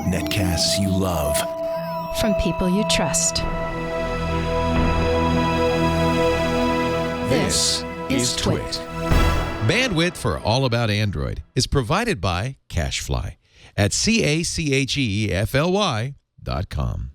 Netcasts you love. From people you trust. This is Twit. Bandwidth for All About Android is provided by CacheFly at CacheFly.com.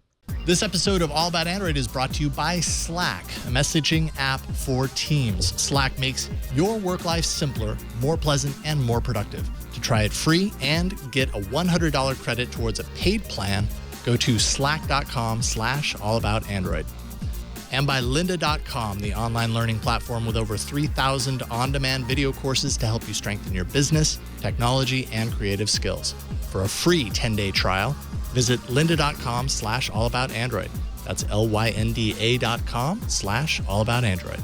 This episode of All About Android is brought to you by Slack, a messaging app for teams. Slack makes your work life simpler, more pleasant, and more productive. To try it free and get a $100 credit towards a paid plan, go to slack.com/allaboutandroid. And by lynda.com, the online learning platform with over 3,000 on-demand video courses to help you strengthen your business, technology, and creative skills. For a free 10-day trial, visit lynda.com/allaboutandroid. That's lynda.com/allaboutandroid.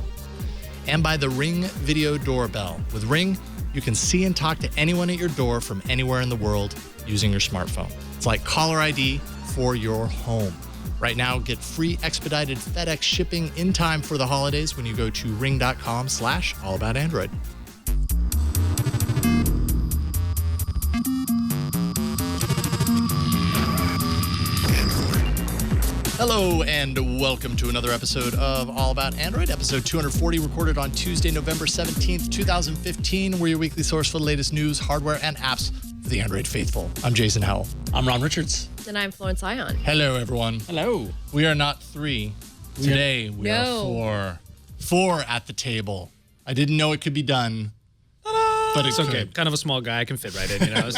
And by the Ring Video Doorbell. With Ring, you can see and talk to anyone at your door from anywhere in the world using your smartphone. It's like caller ID for your home. Right now, get free expedited FedEx shipping in time for the holidays when you go to ring.com/allaboutandroid. Hello and welcome to another episode of All About Android, episode 240, recorded on Tuesday, November 17th, 2015. We're your weekly source for the latest news, hardware, and apps for the Android faithful. I'm Jason Howell. I'm Ron Richards. And I'm Florence. Hello, everyone. Hello. We are not three. Today, we are four. Four at the table. I didn't know it could be done. But it's okay. Kind of a small guy. I can fit right in. You know,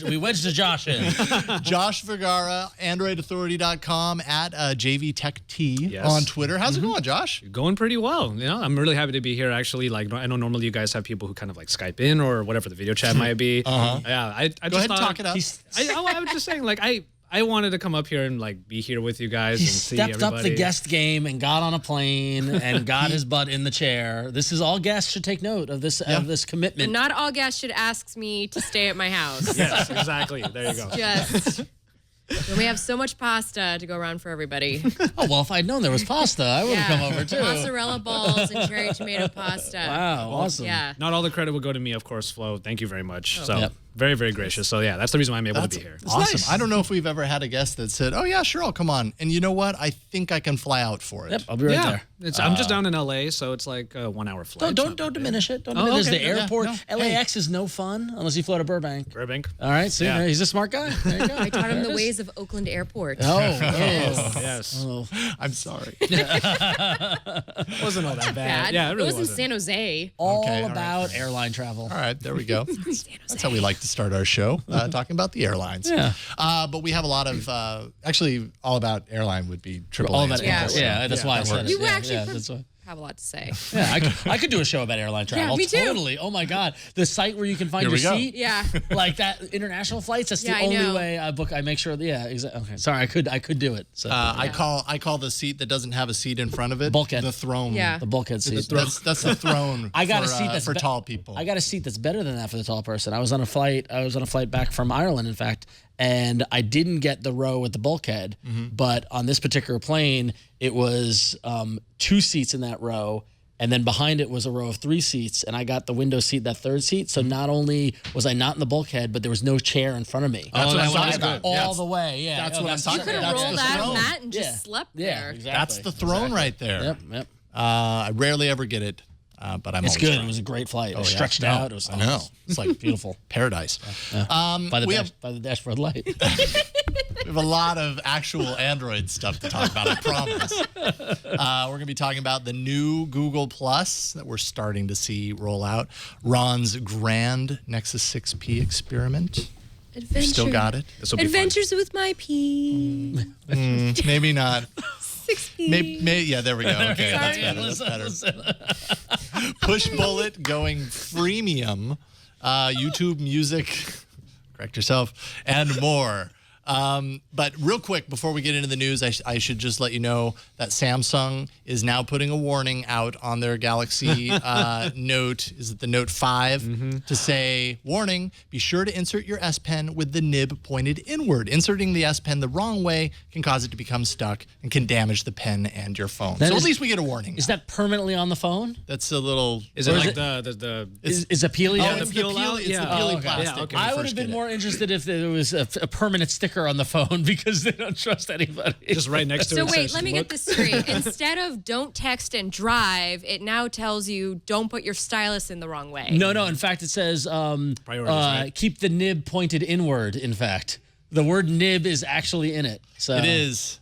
we wedged a Josh in. Josh Vergara, AndroidAuthority.com, at JVTechT on Twitter. How's it going, Josh? Going pretty well. You know, I'm really happy to be here. Actually, like I know normally you guys have people who kind of like Skype in or whatever the video chat might be. Yeah, I Go ahead and talk it up. I was just saying, like I wanted to come up here and like be here with you guys and see everybody. He stepped up the guest game and got on a plane and got his butt in the chair. This is all guests should take note of this commitment. And not all guests should ask me to stay at my house. Yes, exactly. There you go. Just when we have so much pasta to go around for everybody. Oh, well, if I'd known there was pasta, I would have come over too. Mozzarella balls and cherry tomato pasta. Wow, awesome. Yeah. Not all the credit will go to me, of course, Flo. Thank you very much. Very, very gracious. So, yeah, that's the reason why I'm able to be here. Awesome. Nice. I don't know if we've ever had a guest that said, oh, yeah, sure, I'll come on. And you know what? I think I can fly out for it. Yep, I'll be right there. I'm just down in L.A., so it's like a 1 hour flight. Don't diminish it. Don't diminish the airport. LAX is no fun unless you fly to Burbank. All right, see, he's a smart guy. There you go. I taught him the ways of Oakland Airport. Yes. Oh. I'm sorry. Wasn't all that bad. Yeah, it really wasn't. San Jose. All about airline travel. All right, there we go. That's how we like to start our show, talking about the airlines. Yeah. But we have a lot of, actually, all about airline would be triple. All about that's why I said it. You actually that's why. have a lot to say. Yeah, I could do a show about airline travel. Yeah, me too. Totally. Oh my God, the site where you can find your seat. Yeah. Like that international flights. That's the only way I book. I make sure. Yeah. Exactly. Okay. Sorry, I could do it. So I call the seat that doesn't have a seat in front of it bulkhead. The throne. Yeah. The bulkhead seat. That's the throne. I got a seat that's for tall people. I got a seat that's better than that for the tall person. I was on a flight back from Ireland, in fact. And I didn't get the row with the bulkhead, but on this particular plane, it was 2 seats in that row, and then behind it was a row of 3 seats, and I got the window seat, that third seat. So not only was I not in the bulkhead, but there was no chair in front of me. That's what I'm talking about. All the way, yeah. That's what I'm talking about. You could have rolled out of that and just slept there. Yeah, exactly. That's the throne right there. Yep. I rarely ever get it. But it's good. Trying. It was a great flight. It was stretched out. It was I know. It's like beautiful paradise. By the dashboard light. We have a lot of actual Android stuff to talk about, I promise. We're going to be talking about the new Google Plus that we're starting to see roll out. Ron's grand Nexus 6P experiment. Still got it. Adventures with my P. Maybe not. 6P. Maybe, there we go. Okay, that's better. Pushbullet going freemium. YouTube Music, correct yourself, and more. But real quick, before we get into the news, I should just let you know that Samsung is now putting a warning out on their Galaxy Note, is it the Note 5, to say, warning, be sure to insert your S Pen with the nib pointed inward. Inserting the S Pen the wrong way can cause it to become stuck and can damage the pen and your phone. So at least we get a warning. Is that permanently on the phone? That's a little... Is it like the Is it peely? Oh, it's the peely plastic. Yeah, okay. I would have been more interested if there was a permanent sticker on the phone because they don't trust anybody. just right next to it? So wait, says, let me "Look." get this straight. Instead of don't text and drive, it now tells you don't put your stylus in the wrong way. No. In fact, it says Priorities, right? keep the nib pointed inward. In fact, the word nib is actually in it. So It is.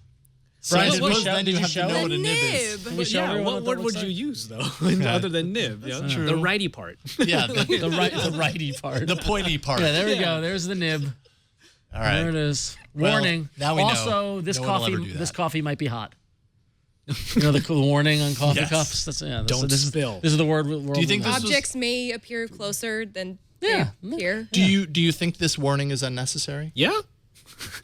Brian, So did we show- then did you you have show to know it? what a nib is. Can we Nib. show Yeah, everyone what that word would looks you like? use though, other than nib? Yeah, true. the righty part. Yeah, the righty part. the pointy part. Yeah, there we go. There's the nib. All right. There it is. Well, Warning. now we know. Also, this No one will ever coffee do this that. coffee might be hot. You know the warning on coffee Yes. cups. That's Don't this spill. This is the word. Do you think this was- Objects may appear closer than Yeah. they appear. Do you think this warning is unnecessary? Yeah,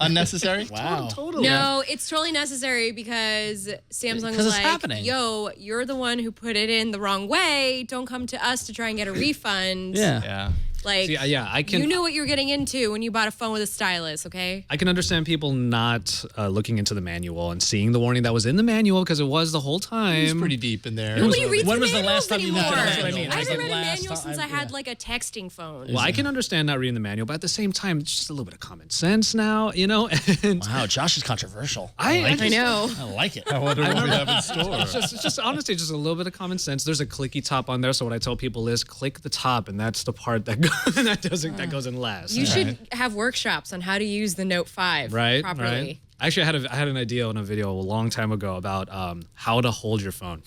Unnecessary? Wow. totally. No, it's totally necessary because Samsung 'Cause was it's like, happening. yo, you're the one who put it in the wrong way. Don't come to us to try and get a refund. Yeah. Yeah. Like, See, yeah, I can. you knew what you were getting into when you bought a phone with a stylus, okay? I can understand people not looking into the manual and seeing the warning that was in the manual because it was the whole time. It's pretty deep in there. Nobody reads When the was the last manuals time you anymore. looked at it? That's what I mean. I Like, haven't the read a last manual time- since I had yeah. like a texting phone. Well, I can understand not reading the manual, but at the same time, it's just a little bit of common sense now, you know. And Wow, Josh is controversial. I know. I like it. I wonder what we have in store. it's just honestly just a little bit of common sense. There's a clicky top on there, so what I tell people is click the top, and that's the part that that goes in last. You should have workshops on how to use the Note 5 right, properly. right. Actually, I had an idea on a video a long time ago about how to hold your phone,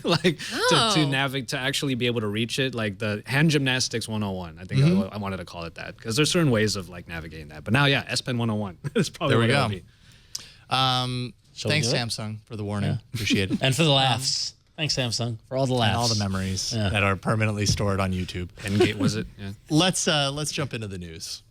like to navigate, to actually be able to reach it, like the hand gymnastics 101. I think I wanted to call it that because there's certain ways of like navigating that. But now, yeah, S Pen 101 is probably There we what it'll go. be. Thanks, do it? Samsung, for the warning. Appreciate it. And for the laughs. Thanks, Samsung, for all the laughs. And all the memories that are permanently stored on YouTube. Endgate was it? Yeah. Let's jump into the news.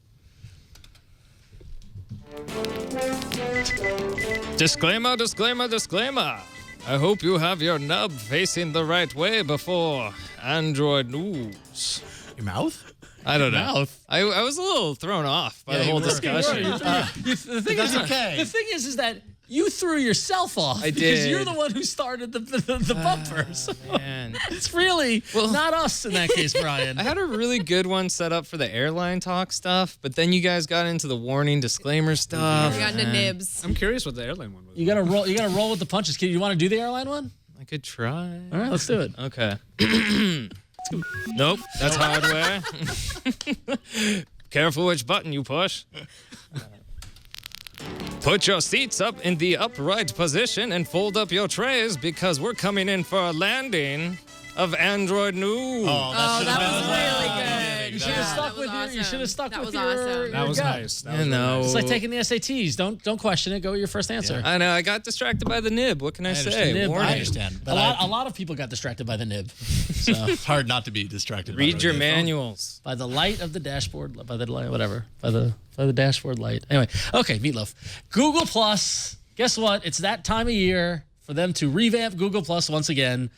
Disclaimer, disclaimer, disclaimer. I hope you have your nub facing the right way before Android news. Your mouth? I don't know. Mouth? I was a little thrown off by the Yeah, whole you were. discussion. The thing That's is, okay. The thing is that you threw yourself off I because did. you're the one who started the bumper. So Man. it's really not us in that case, Brian. I had a really good one set up for the airline talk stuff, but then you guys got into the warning disclaimer stuff. We got into nibs. I'm curious what the airline one was. You gotta roll. You gotta roll with the punches. Kid, you want to do the airline one? I could try. All right, let's do it. Okay. Nope, that's hardware. Careful which button you push. Put your seats up in the upright position and fold up your trays because we're coming in for a landing of Android News. Oh, that was really good. You should have stuck with your. You should have stuck That with was your. awesome. your That was gut. nice. That was really know. nice. It's like taking the SATs. Don't question it. Go with your first answer. I know, I got distracted by the nib. What can I, say? understand. Nib, Warning. I understand. But A lot of people got distracted by the nib. So it's hard not to be distracted. by Read the your phone. manuals. by the light of the dashboard, by the light, whatever, by the dashboard light. Anyway, okay, Meatloaf. Google Plus. Guess what? It's that time of year for them to revamp Google Plus once again.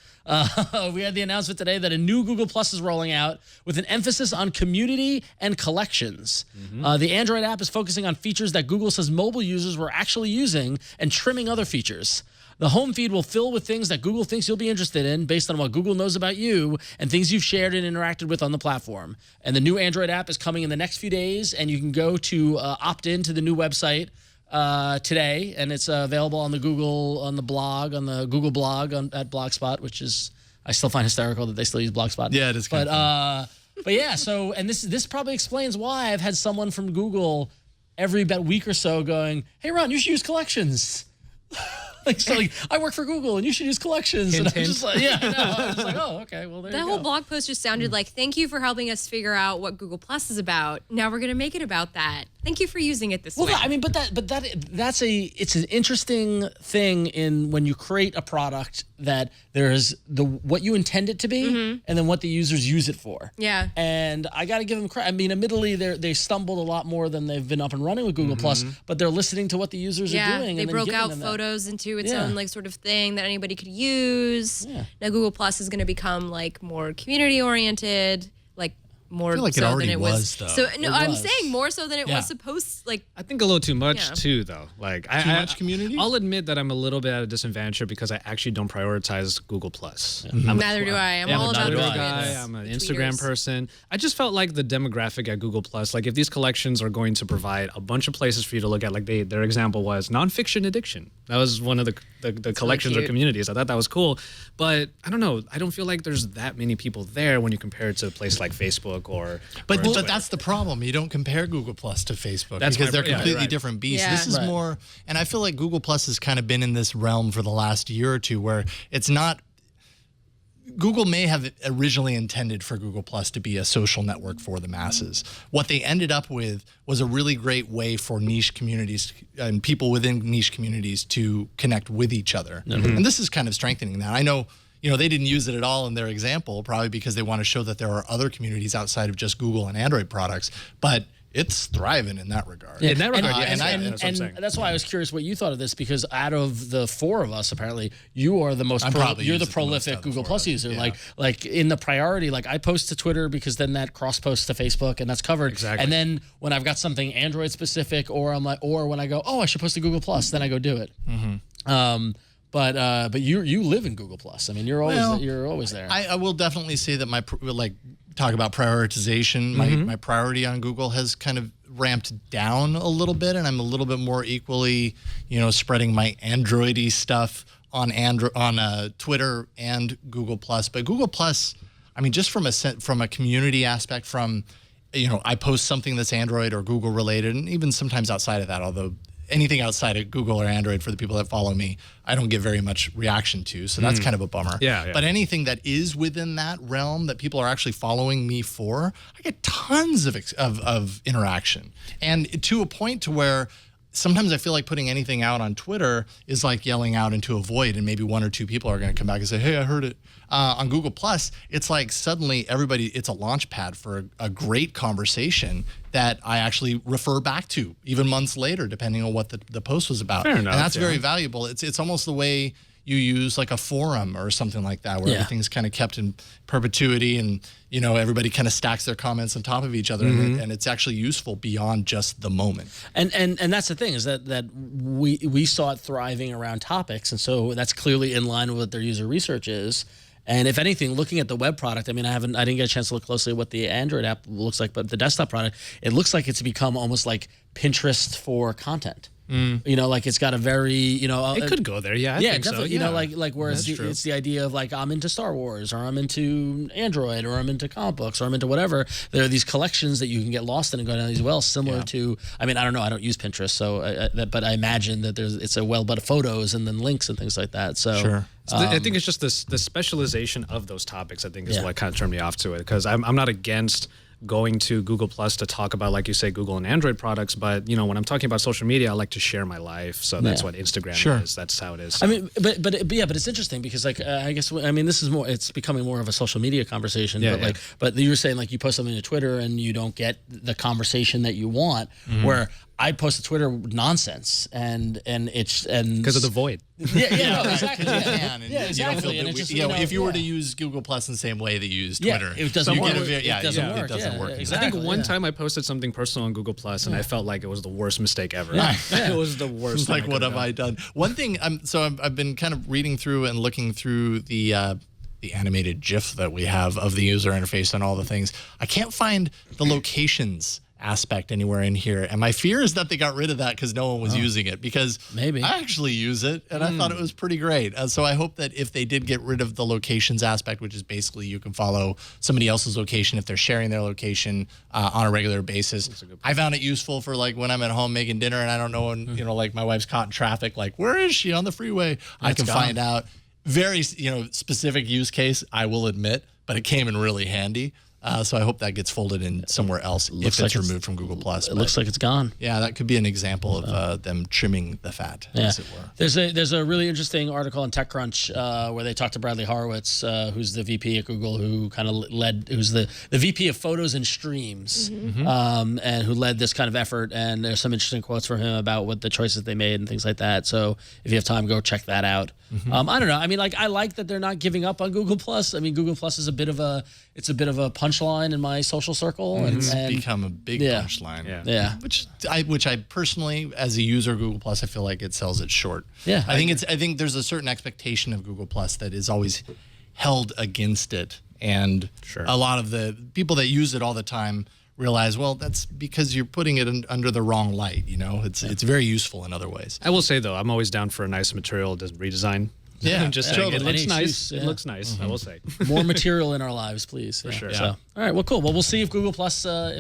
We had the announcement today that a new Google Plus is rolling out with an emphasis on community and collections. The Android app is focusing on features that Google says mobile users were actually using and trimming other features. The home feed will fill with things that Google thinks you'll be interested in based on what Google knows about you and things you've shared and interacted with on the platform. And the new Android app is coming in the next few days, and you can go to opt in to the new website today, and it's available on the Google blog at Blogspot, which is I still find hysterical that they still use Blogspot. Yeah, it is kind of But yeah, so and this probably explains why I've had someone from Google every about week or so going, "Hey Ron, you should use collections." like I work for Google and you should use collections. Hint, And I'm hint. just like, yeah, no, I was just like, oh, okay, well there That you whole go. blog post just sounded like, thank you for helping us figure out what Google Plus is about. Now we're going to make it about that. Thank you for using it this way. Well, I mean, it's an interesting thing in when you create a product that there's what you intend it to be, and then what the users use it for. Yeah. And I got to give them credit. I mean, admittedly, they stumbled a lot more than they've been up and running with Google Plus, but they're listening to what the users are doing. They and broke out photos into its own like sort of thing that anybody could use. Yeah. Now Google Plus is going to become like more community oriented, like more like so it already than it was. though. So no, I'm saying more so than it was supposed. Like I think a little too much too, though. Like too much community. I'll admit that I'm a little bit at a disadvantage because I actually don't prioritize Google Plus. Neither do I. I'm all about Twitter the guy. tweets. I'm an Instagram person. I just felt like the demographic at Google Plus, like if these collections are going to provide a bunch of places for you to look at, like their example was nonfiction addiction. That was one of the collections or communities. I thought that was cool, but I don't know. I don't feel like there's that many people there when you compare it to a place like Facebook or. But that's the problem. You don't compare Google Plus to Facebook because they're completely different beasts. Yeah. This is more, and I feel like Google Plus has kind of been in this realm for the last year or two where it's not. Google may have originally intended for Google Plus to be a social network for the masses. What they ended up with was a really great way for niche communities and people within niche communities to connect with each other. And this is kind of strengthening that. I know, they didn't use it at all in their example, probably because they want to show that there are other communities outside of just Google and Android products, but it's thriving in that regard. In that regard, and that's why I was curious what you thought of this, because out of the four of us, apparently, you are the most you're the prolific Google Plus user. Yeah. Like in the priority, like I post to Twitter because then that cross posts to Facebook and that's covered. Exactly. And then when I've got something Android specific, or when I go, I should post to Google Plus, then I go do it. But you live in Google Plus. I mean, you're always there. I will definitely say that talk about prioritization. My priority on Google has kind of ramped down a little bit, and I'm a little bit more equally, spreading my Android-y stuff on Twitter and Google Plus. But Google Plus, I mean, just from a community aspect, I post something that's Android or Google related, and even sometimes outside of that, although anything outside of Google or Android for the people that follow me, I don't get very much reaction to. So that's kind of a bummer. Yeah. But anything that is within that realm that people are actually following me for, I get tons of interaction. And to a point to where sometimes I feel like putting anything out on Twitter is like yelling out into a void, and maybe one or two people are going to come back and say, hey, I heard it. On Google Plus, it's like suddenly it's a launch pad for a great conversation that I actually refer back to even months later, depending on what the post was about. Fair enough, and that's very valuable. It's almost the way you use like a forum or something like that, where everything's kind of kept in perpetuity, and everybody kind of stacks their comments on top of each other, and it's actually useful beyond just the moment. And that's the thing, is that we saw it thriving around topics, and so that's clearly in line with what their user research is. And if anything, looking at the web product, I mean, I didn't get a chance to look closely at what the Android app looks like, but the desktop product, it looks like it's become almost like Pinterest for content. Like it's got a very, it could go there. Yeah, I think definitely. So. Like whereas it's the idea of like, I'm into Star Wars, or I'm into Android, or I'm into comic books, or I'm into whatever. There are these collections that you can get lost in and go down these wells, similar to, I mean, I don't know, I don't use Pinterest, so but I imagine that it's a well, but of photos and then links and things like that. So sure. I think it's just the specialization of those topics, I think, is what kind of turned me off to it, because I'm not against going to Google Plus to talk about, like you say, Google and Android products, but when I'm talking about social media, I like to share my life, so that's what Instagram is. That's how it is. So. I mean, but it's interesting because I guess this is more. It's becoming more of a social media conversation. But you were saying like you post something to Twitter and you don't get the conversation that you want. Where I post to Twitter nonsense and because of the void. Exactly. Exactly. If you were to use Google Plus in the same way that you use Twitter, it doesn't work. It doesn't work. Exactly. I think one time I posted something personal on Google Plus, and I felt like it was the worst mistake ever. It was the worst. Like, what have I done? One thing. I've been kind of reading through and looking through the animated GIF that we have of the user interface and all the things. I can't find the locations aspect anywhere in here, and my fear is that they got rid of that because no one was using it, because maybe I actually use it and I thought it was pretty great. So I hope that if they did get rid of the locations aspect, which is basically you can follow somebody else's location if they're sharing their location on a regular basis. I found it useful for like when I'm at home making dinner and I don't know, and like my wife's caught in traffic, like where is she on the freeway? I can find out. Very specific use case, I will admit, but it came in really handy. So I hope that gets folded in somewhere else if it's removed from Google Plus. It looks like it's gone. Yeah, that could be an example of them trimming the fat, as it were. There's a really interesting article in TechCrunch where they talked to Bradley Horowitz, who's the VP at Google, who kind of who's the VP of Photos and Streams, and who led this kind of effort. And there's some interesting quotes from him about what the choices they made and things like that. So if you have time, go check that out. I don't know. I mean, like, I like that they're not giving up on Google Plus. I mean, Google Plus is a bit of a punchline in my social circle, and become a big punchline. Yeah. Which I personally, as a user of Google Plus, I feel like it sells it short. Yeah. I think there's a certain expectation of Google Plus that is always held against it, and a lot of the people that use it all the time realize, well, that's because you're putting it under the wrong light. You know, it's very useful in other ways. I will say though, I'm always down for a nice material redesign. Yeah, I'm just saying, it looks nice. It looks nice. I will say. More material in our lives, please. For sure. So, all right. Well, cool. Well, we'll see if Google Plus, I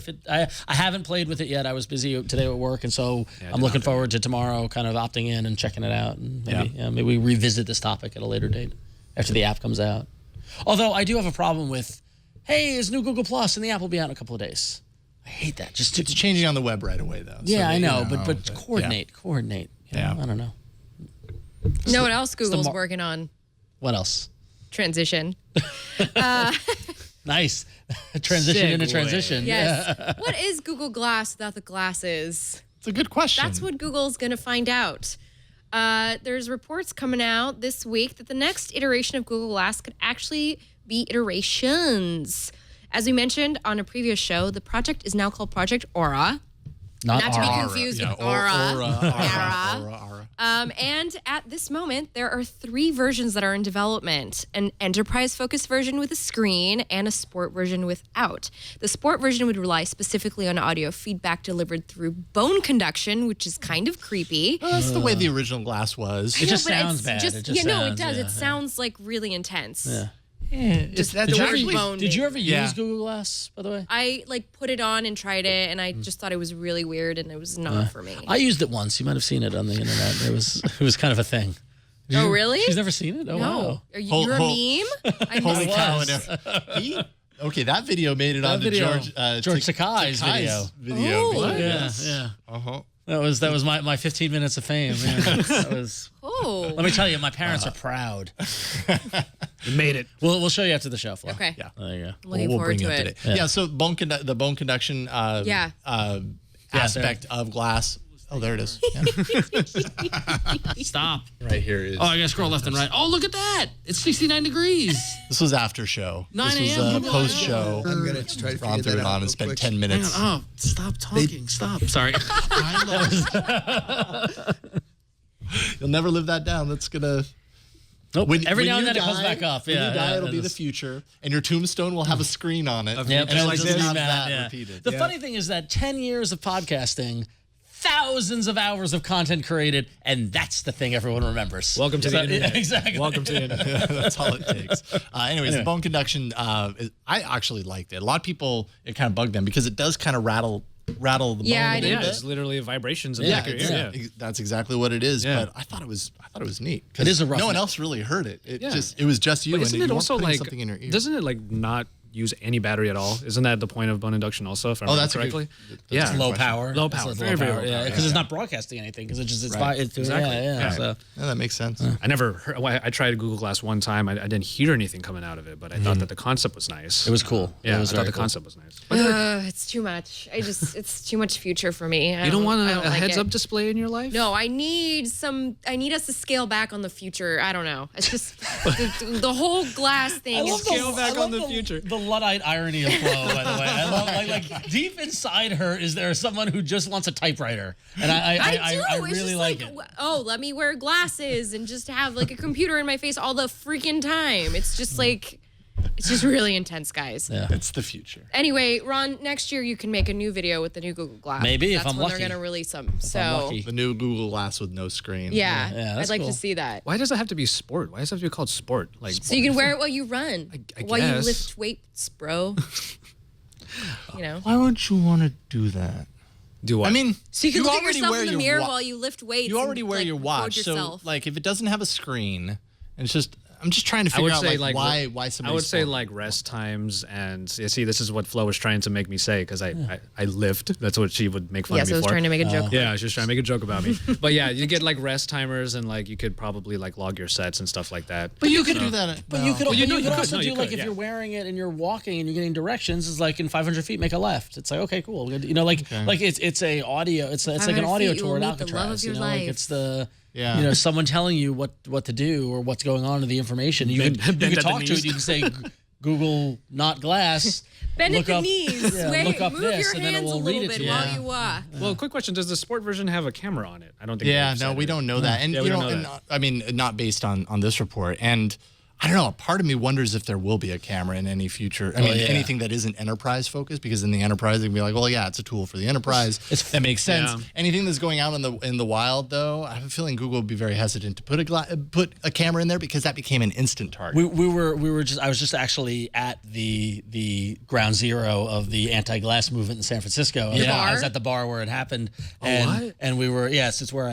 haven't played with it yet. I was busy today at work, and so I'm looking forward to tomorrow, kind of opting in and checking it out, and maybe we revisit this topic at a later date after the app comes out. Although I do have a problem with, hey, is new Google Plus, and the app will be out in a couple of days. I hate that. It's changing on the web right away, though. Yeah, I know, but coordinate. You know, I don't know. You know what else Google's working on? What else? Transition. Nice. Transition into transition. Yes. Yeah. What is Google Glass without the glasses? It's a good question. That's what Google's going to find out. There's reports coming out this week that the next iteration of Google Glass could actually be iterations. As we mentioned on a previous show, the project is now called Project Aura. Not to be confused with Aura. And at this moment, there are 3 versions that are in development. An enterprise-focused version with a screen and a sport version without. The sport version would rely specifically on audio feedback delivered through bone conduction, which is kind of creepy. Well, that's the way the original Glass was. It just sounds bad. It does. Yeah. It sounds like really intense. Yeah. Did you ever use Google Glass, by the way? I put it on and tried it, and I just thought it was really weird, and it was not for me. I used it once. You might have seen it on the internet. It was kind of a thing. Oh, really? She's never seen it? Oh, no. wow. Are you a meme? Holy cow. Okay, that video made it onto George Takei's video. Oh, yeah. Uh-huh. That was my 15 minutes of fame. Yeah. That was. Oh. Let me tell you, my parents are proud. You made it. We'll show you after the show, Flo. Okay. Yeah. There you go. Looking forward to it. Yeah. So the bone conduction aspect of Glass. Oh, there it is. Yeah. Stop. Right here is. Oh, I gotta scroll left and right. Oh, look at that! It's 69 degrees. This was after show. 9 This a.m. was post show. I'm gonna try to Ron figure threw that it out on and real spent quick. 10 minutes. Oh, stop talking. Stop. Sorry. You'll never live that down. That's gonna. Nope. Every now and then it comes back up. When you die, it'll be the future, and your tombstone will have a screen on it. Yep, and it'll like just this. have that repeated. The funny thing is that 10 years of podcasting, thousands of hours of content created, and that's the thing everyone remembers. Welcome to the internet. Exactly. Welcome to the internet. That's all it takes. Anyways, the bone conduction, I actually liked it. A lot of people, it kind of bugged them because it does kind of rattle the bone a little bit. It's literally vibrations in Yeah, the back of your ear. that's exactly what it is. Yeah. But I thought it was neat. It is a rough no one note. else really heard it. It was just you. But isn't and it you also weren't putting like something in your ear? doesn't it like not use any battery at all? Isn't that the point of bone induction also? If I remember that's correctly. that's It's low power. Low power. Very, very low power. Yeah, because it's not broadcasting anything. Because it's Exactly. Yeah. So. Yeah, that makes sense. I never heard, I tried Google Glass one time. I didn't hear anything coming out of it, but I thought that the concept was nice. It was cool. Yeah, It was I thought very the cool. concept was nice. It's too much. It's too much future for me. You don't want I a like heads-up it. display in your life? No, I need us to scale back on the future. I don't know. It's just the whole glass thing is Scale back on the future. The Luddite irony of Flo, by the way. I love like deep inside her is there someone who just wants a typewriter, and I do. It's really just like it. Oh, let me wear glasses and just have like a computer in my face all the freaking time. It's just like, it's just really intense, guys. Yeah. It's the future. Anyway, Ron, next year you can make a new video with the new Google Glass. Maybe, if That's I'm when lucky. they're gonna release them. I'm So lucky. The new Google Glass with no screen. yeah, Yeah, I'd that's like cool. to see that. Why does it have to be sport? Why does it have to be called sport? Like So you can wear it while you run, I while you guess. lift weights, bro. You know. Why would you want to do that? do what? I mean, So you can look at already yourself wear in the your mirror wa- while you lift weights. You already and, wear like, your record watch, yourself. so like if it doesn't have a screen, and it's just I'm just trying to figure out why somebody. I would say like rest times, and you see, this is what Flo was trying to make me say because I lived. That's what she would make fun of me so I was for. trying to make a joke. Yeah, she was trying to make a joke about me. But yeah, you get like rest timers, and like you could probably like log your sets and stuff like that. But you could do that. But you could also No, do you like could, if you're wearing it and you're walking and you're getting directions, it's like in 500 feet, make a left. It's like okay, cool. You know, like it's a audio. It's like an audio tour at Alcatraz. You know, like it's the. Yeah. You know, someone telling you what to do or what's going on in the information. You could talk to it. You can say, Google not glass. Bend at the knees. Look up move this, your and then it hands will a read little it bit to while you walk. Well, quick question: does the sport version have a camera on it? I don't think. Yeah, no, we don't know that, and we don't know that. I mean, not based on this report, and. I don't know. A part of me wonders if there will be a camera in any future. I mean, anything that isn't enterprise focused, because in the enterprise, they can be like, well, yeah, it's a tool for the enterprise. That makes sense. Yeah. Anything that's going out in the wild, though, I have a feeling Google would be very hesitant to put a camera in there because that became an instant target. I was just actually at the ground zero of the anti-glass movement in San Francisco. I was at the bar where it happened, and we were it's where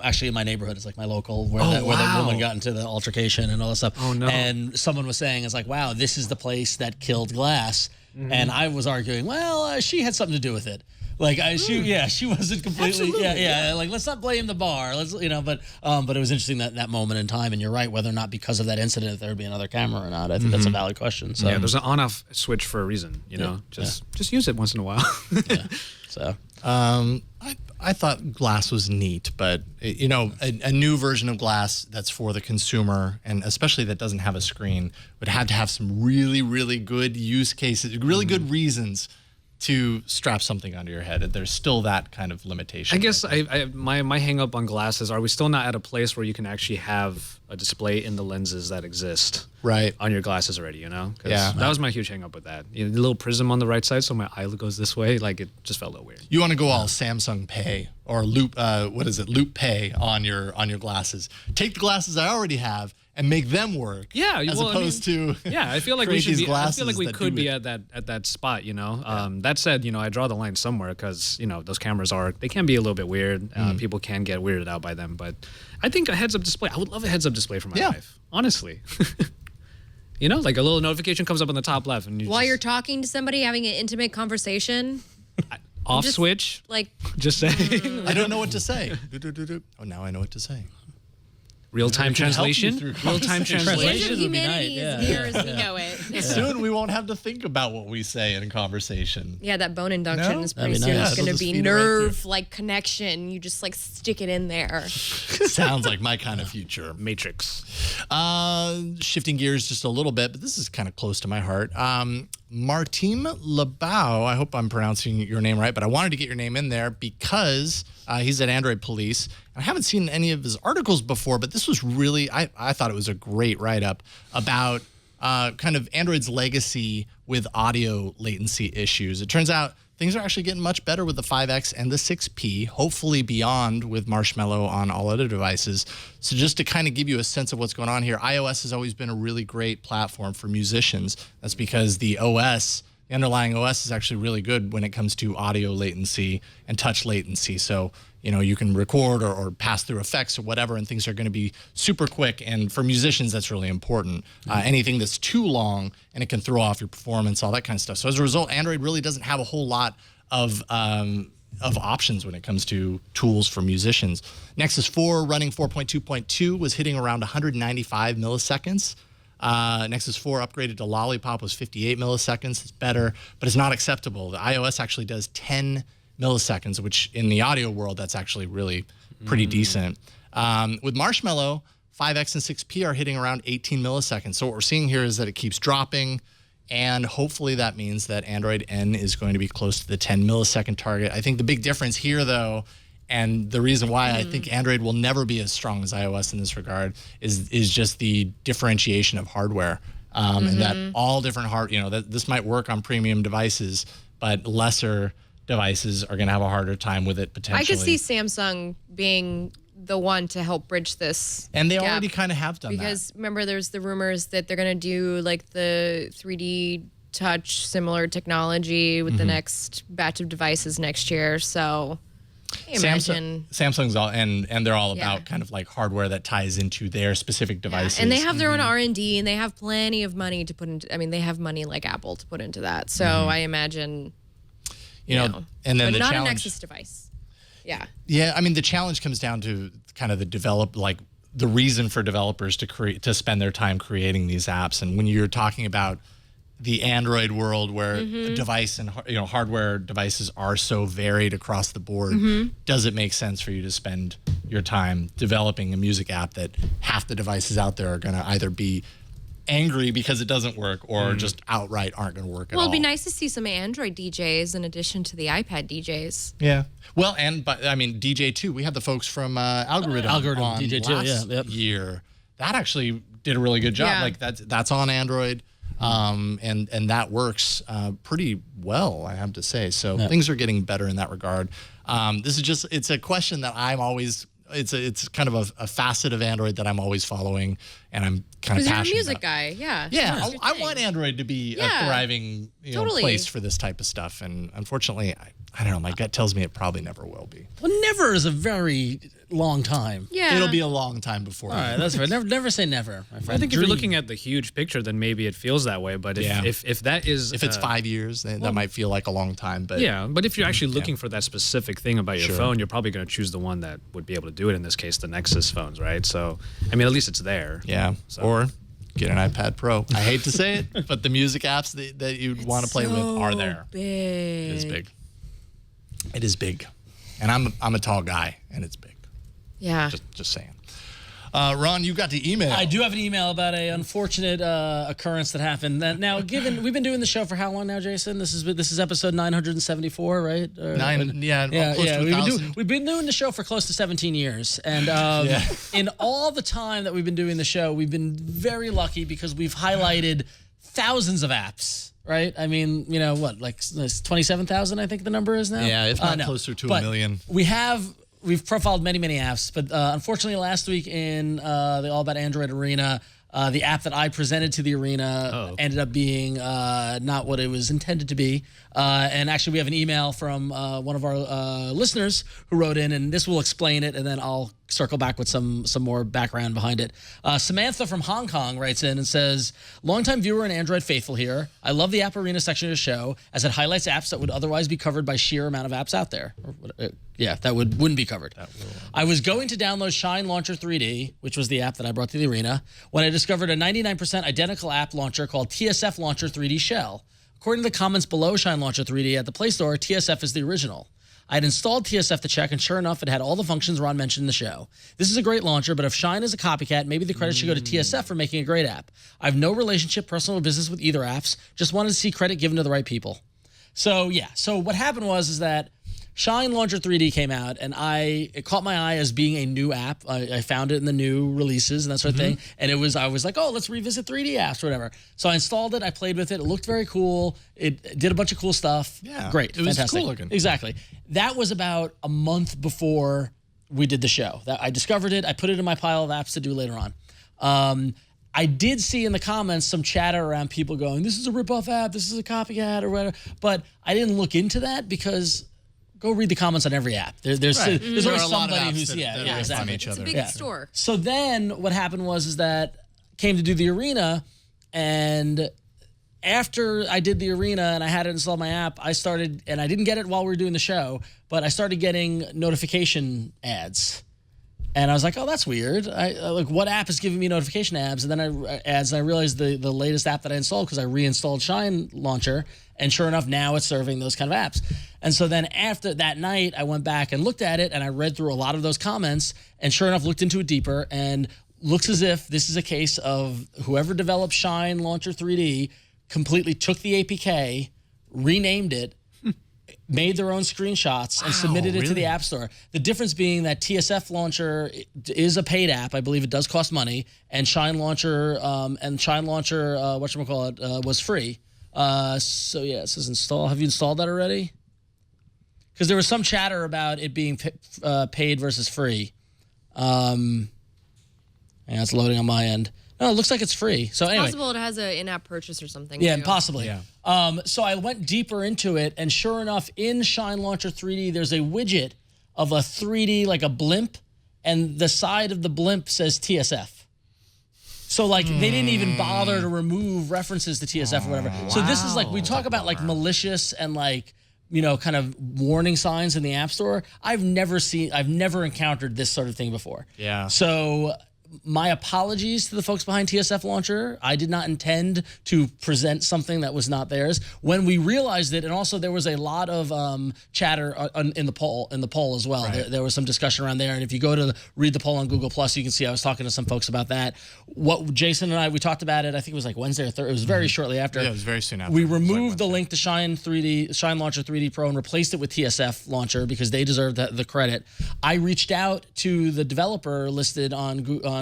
actually in my neighborhood. It's like my local where the woman got into the altercation and all that stuff. Oh no. And someone was saying, it's like, wow, this is the place that killed glass. And I was arguing, well, she had something to do with it. Like she wasn't completely, like let's not blame the bar. But it was interesting that moment in time. And you're right, whether or not because of that incident, if there would be another camera or not, I think that's a valid question. So yeah, there's an on-off switch for a reason. Just use it once in a while. So. I thought glass was neat, but a new version of glass that's for the consumer, and especially that doesn't have a screen, would have to have some really, really good use cases, really good reasons to strap something onto your head. There's still that kind of limitation. I guess my hang up on glass is, are we still not at a place where you can actually have a display in the lenses that exist on your glasses already, Yeah. That was my huge hang up with that. The little prism on the right side, so my eye goes this way, like it just felt a little weird. You want to go all Samsung Pay or Loop Pay on your glasses. Take the glasses I already have and make them work. Yeah, opposed to I feel like we should be. I feel like we could be at that spot. That said, I draw the line somewhere because those cameras they can be a little bit weird. People can get weirded out by them, but I think a heads-up display. I would love a heads-up display for my life, honestly. Like a little notification comes up on the top left, and while you're talking to somebody, having an intimate conversation. Off switch, like just saying. I don't know what to say. Oh, now I know what to say. Real-time translation. Real-time translation would be nice. Here as we know it. Soon we won't have to think about what we say in conversation. Yeah, that bone induction is pretty soon. It's going to be nerve-like connection. You just like stick it in there. Sounds like my kind of future. Matrix. Shifting gears just a little bit, but this is kind of close to my heart. Martin Lebau, I hope I'm pronouncing your name right, but I wanted to get your name in there because he's at Android Police. I haven't seen any of his articles before, but this was really, I thought it was a great write-up about kind of Android's legacy with audio latency issues. It turns out things are actually getting much better with the 5X and the 6P, hopefully beyond with Marshmallow on all other devices. So just to kind of give you a sense of what's going on here, iOS has always been a really great platform for musicians. That's because the underlying OS is actually really good when it comes to audio latency and touch latency. So, you can record or pass through effects or whatever, and things are going to be super quick. And for musicians, that's really important. Anything that's too long and it can throw off your performance, all that kind of stuff. So as a result, Android really doesn't have a whole lot of options when it comes to tools for musicians. Nexus 4 running 4.2.2 was hitting around 195 milliseconds. Nexus 4 upgraded to Lollipop was 58 milliseconds. It's better, but it's not acceptable. The iOS actually does 10 milliseconds, which in the audio world, that's actually really pretty decent. With Marshmallow, 5X and 6P are hitting around 18 milliseconds. So what we're seeing here is that it keeps dropping, and hopefully that means that Android N is going to be close to the 10 millisecond target. I think the big difference here, though, and the reason why I think Android will never be as strong as iOS in this regard is just the differentiation of hardware, and that all different that this might work on premium devices, but lesser devices are going to have a harder time with it potentially. I could see Samsung being the one to help bridge this and they gap, already kind of have done because remember there's the rumors that they're going to do like the 3D touch similar technology with the next batch of devices next year. So Imagine. Samsung's all and they're all about kind of like hardware that ties into their specific devices. And they have their own R&D, and they have plenty of money to put into. I mean, they have money like Apple to put into that. So I imagine, you know, and then but the not challenge, a Nexus device. Yeah. Yeah, I mean, the challenge comes down to kind of the reason for developers to spend their time creating these apps. And when you're talking about the Android world, where a device and hardware devices are so varied across the board, does it make sense for you to spend your time developing a music app that half the devices out there are going to either be angry because it doesn't work or just outright aren't going to work at all? Well, it'd be nice to see some Android DJs in addition to the iPad DJs. Yeah. Well, but I mean, DJ 2, we had the folks from Algorithm on DJ 2, last year. That actually did a really good job. Yeah. Like that's on Android. And that works pretty well, I have to say. So things are getting better in that regard. This is just, it's a question that I'm always, it's kind of a facet of Android that I'm always following, and I'm kind of passionate Because you're a music about. guy, yeah. Yeah, That's your I thing. want Android to be a thriving Totally. place for this type of stuff. And unfortunately, I don't know, my gut tells me it probably never will be. Well, never is a very long time. Yeah. It'll be a long time before. All right, that's right. Never say never, my friend. I think if Dream. you're looking at the huge picture, then maybe it feels that way. But if that is If it's 5 years, then that might feel like a long time. But but if you're actually looking for that specific thing about your Sure. phone, you're probably going to choose the one that would be able to do it. In this case, the Nexus phones, right? So, I mean, at least it's there. yeah, or get an iPad Pro. I hate to say it, but the music apps that you'd want to play with are there. Big. It is big. It is big, and I'm a tall guy, and it's big. Yeah. Just saying. Ron, you got the email. I do have an email about an unfortunate occurrence that happened. Now, given we've been doing the show for how long now, Jason? This is episode 974, right? Or, close to 1,000. We've been doing the show for close to 17 years, and in all the time that we've been doing the show, we've been very lucky because we've highlighted thousands of apps. Right? I mean, you know what? Like 27,000, I think the number is now. Yeah, if not No. closer to But a million. We've profiled many apps, but unfortunately last week in the All About Android arena, the app that I presented to the arena ended up being not what it was intended to be. And actually we have an email from one of our listeners who wrote in, and this will explain it, and then I'll circle back with some more background behind it. Samantha from Hong Kong writes in and says, longtime viewer and Android faithful here. I love the App Arena section of the show as it highlights apps that would otherwise be covered by sheer amount of apps out there. That wouldn't be covered. I was going to download Shine Launcher 3D, which was the app that I brought to the arena, when I discovered a 99% identical app launcher called TSF Launcher 3D Shell. According to the comments below Shine Launcher 3D at the Play Store, TSF is the original. I had installed TSF to check, and sure enough, it had all the functions Ron mentioned in the show. This is a great launcher, but if Shine is a copycat, maybe the credit should go to TSF for making a great app. I have no relationship, personal or business, with either apps. Just wanted to see credit given to the right people. So what happened was that Shine Launcher 3D came out, and it caught my eye as being a new app. I found it in the new releases and that sort of thing. And I was like, oh, let's revisit 3D apps or whatever. So I installed it. I played with it. It looked very cool. It did a bunch of cool stuff. Yeah, Great. it was Fantastic. cool looking. Exactly. That was about a month before we did the show. I discovered it. I put it in my pile of apps to do later on. I did see in the comments some chatter around people going, this is a ripoff app, this is a copycat or whatever. But I didn't look into that because go read the comments on every app. There's There always are a lot of somebody apps who's that rip on exactly. each It's other. a big store. So then what happened was that came to do the arena, and after I did the arena and I had it installed my app, I started, and I didn't get it while we were doing the show, but I started getting notification ads. And I was like, oh, that's weird. Like, what app is giving me notification ads? And then I realized the latest app that I installed, because I reinstalled Shine Launcher, and sure enough, now it's serving those kind of apps. And so then after that night, I went back and looked at it, and I read through a lot of those comments, and sure enough, looked into it deeper, and looks as if this is a case of whoever developed Shine Launcher 3D completely took the APK, renamed it, made their own screenshots, and submitted it to the App Store. The difference being that TSF Launcher is a paid app. I believe it does cost money, and Shine Launcher was free. So yeah, it says install. Have you installed that already? Because there was some chatter about it being paid versus free. And it's loading on my end. No, it looks like it's free. So anyway. Possible it has an in-app purchase or something. Yeah, too. possibly. Yeah. So I went deeper into it, and sure enough, in Shine Launcher 3D, there's a widget of a 3D, like a blimp, and the side of the blimp says TSF. So like they didn't even bother to remove references to TSF or whatever. So this is like, we talk about like malicious and like, you know, kind of warning signs in the App Store. I've never encountered this sort of thing before. Yeah. So my apologies to the folks behind TSF Launcher. I did not intend to present something that was not theirs. When we realized it, and also there was a lot of chatter in the poll as well. Right. There was some discussion around there. And if you go to read the poll on Google+, you can see I was talking to some folks about that. What Jason and we talked about it, I think it was like Wednesday or Thursday. It was very shortly after. Yeah, it was very soon after. We removed the link to Shine Launcher 3D Pro and replaced it with TSF Launcher because they deserve the credit. I reached out to the developer listed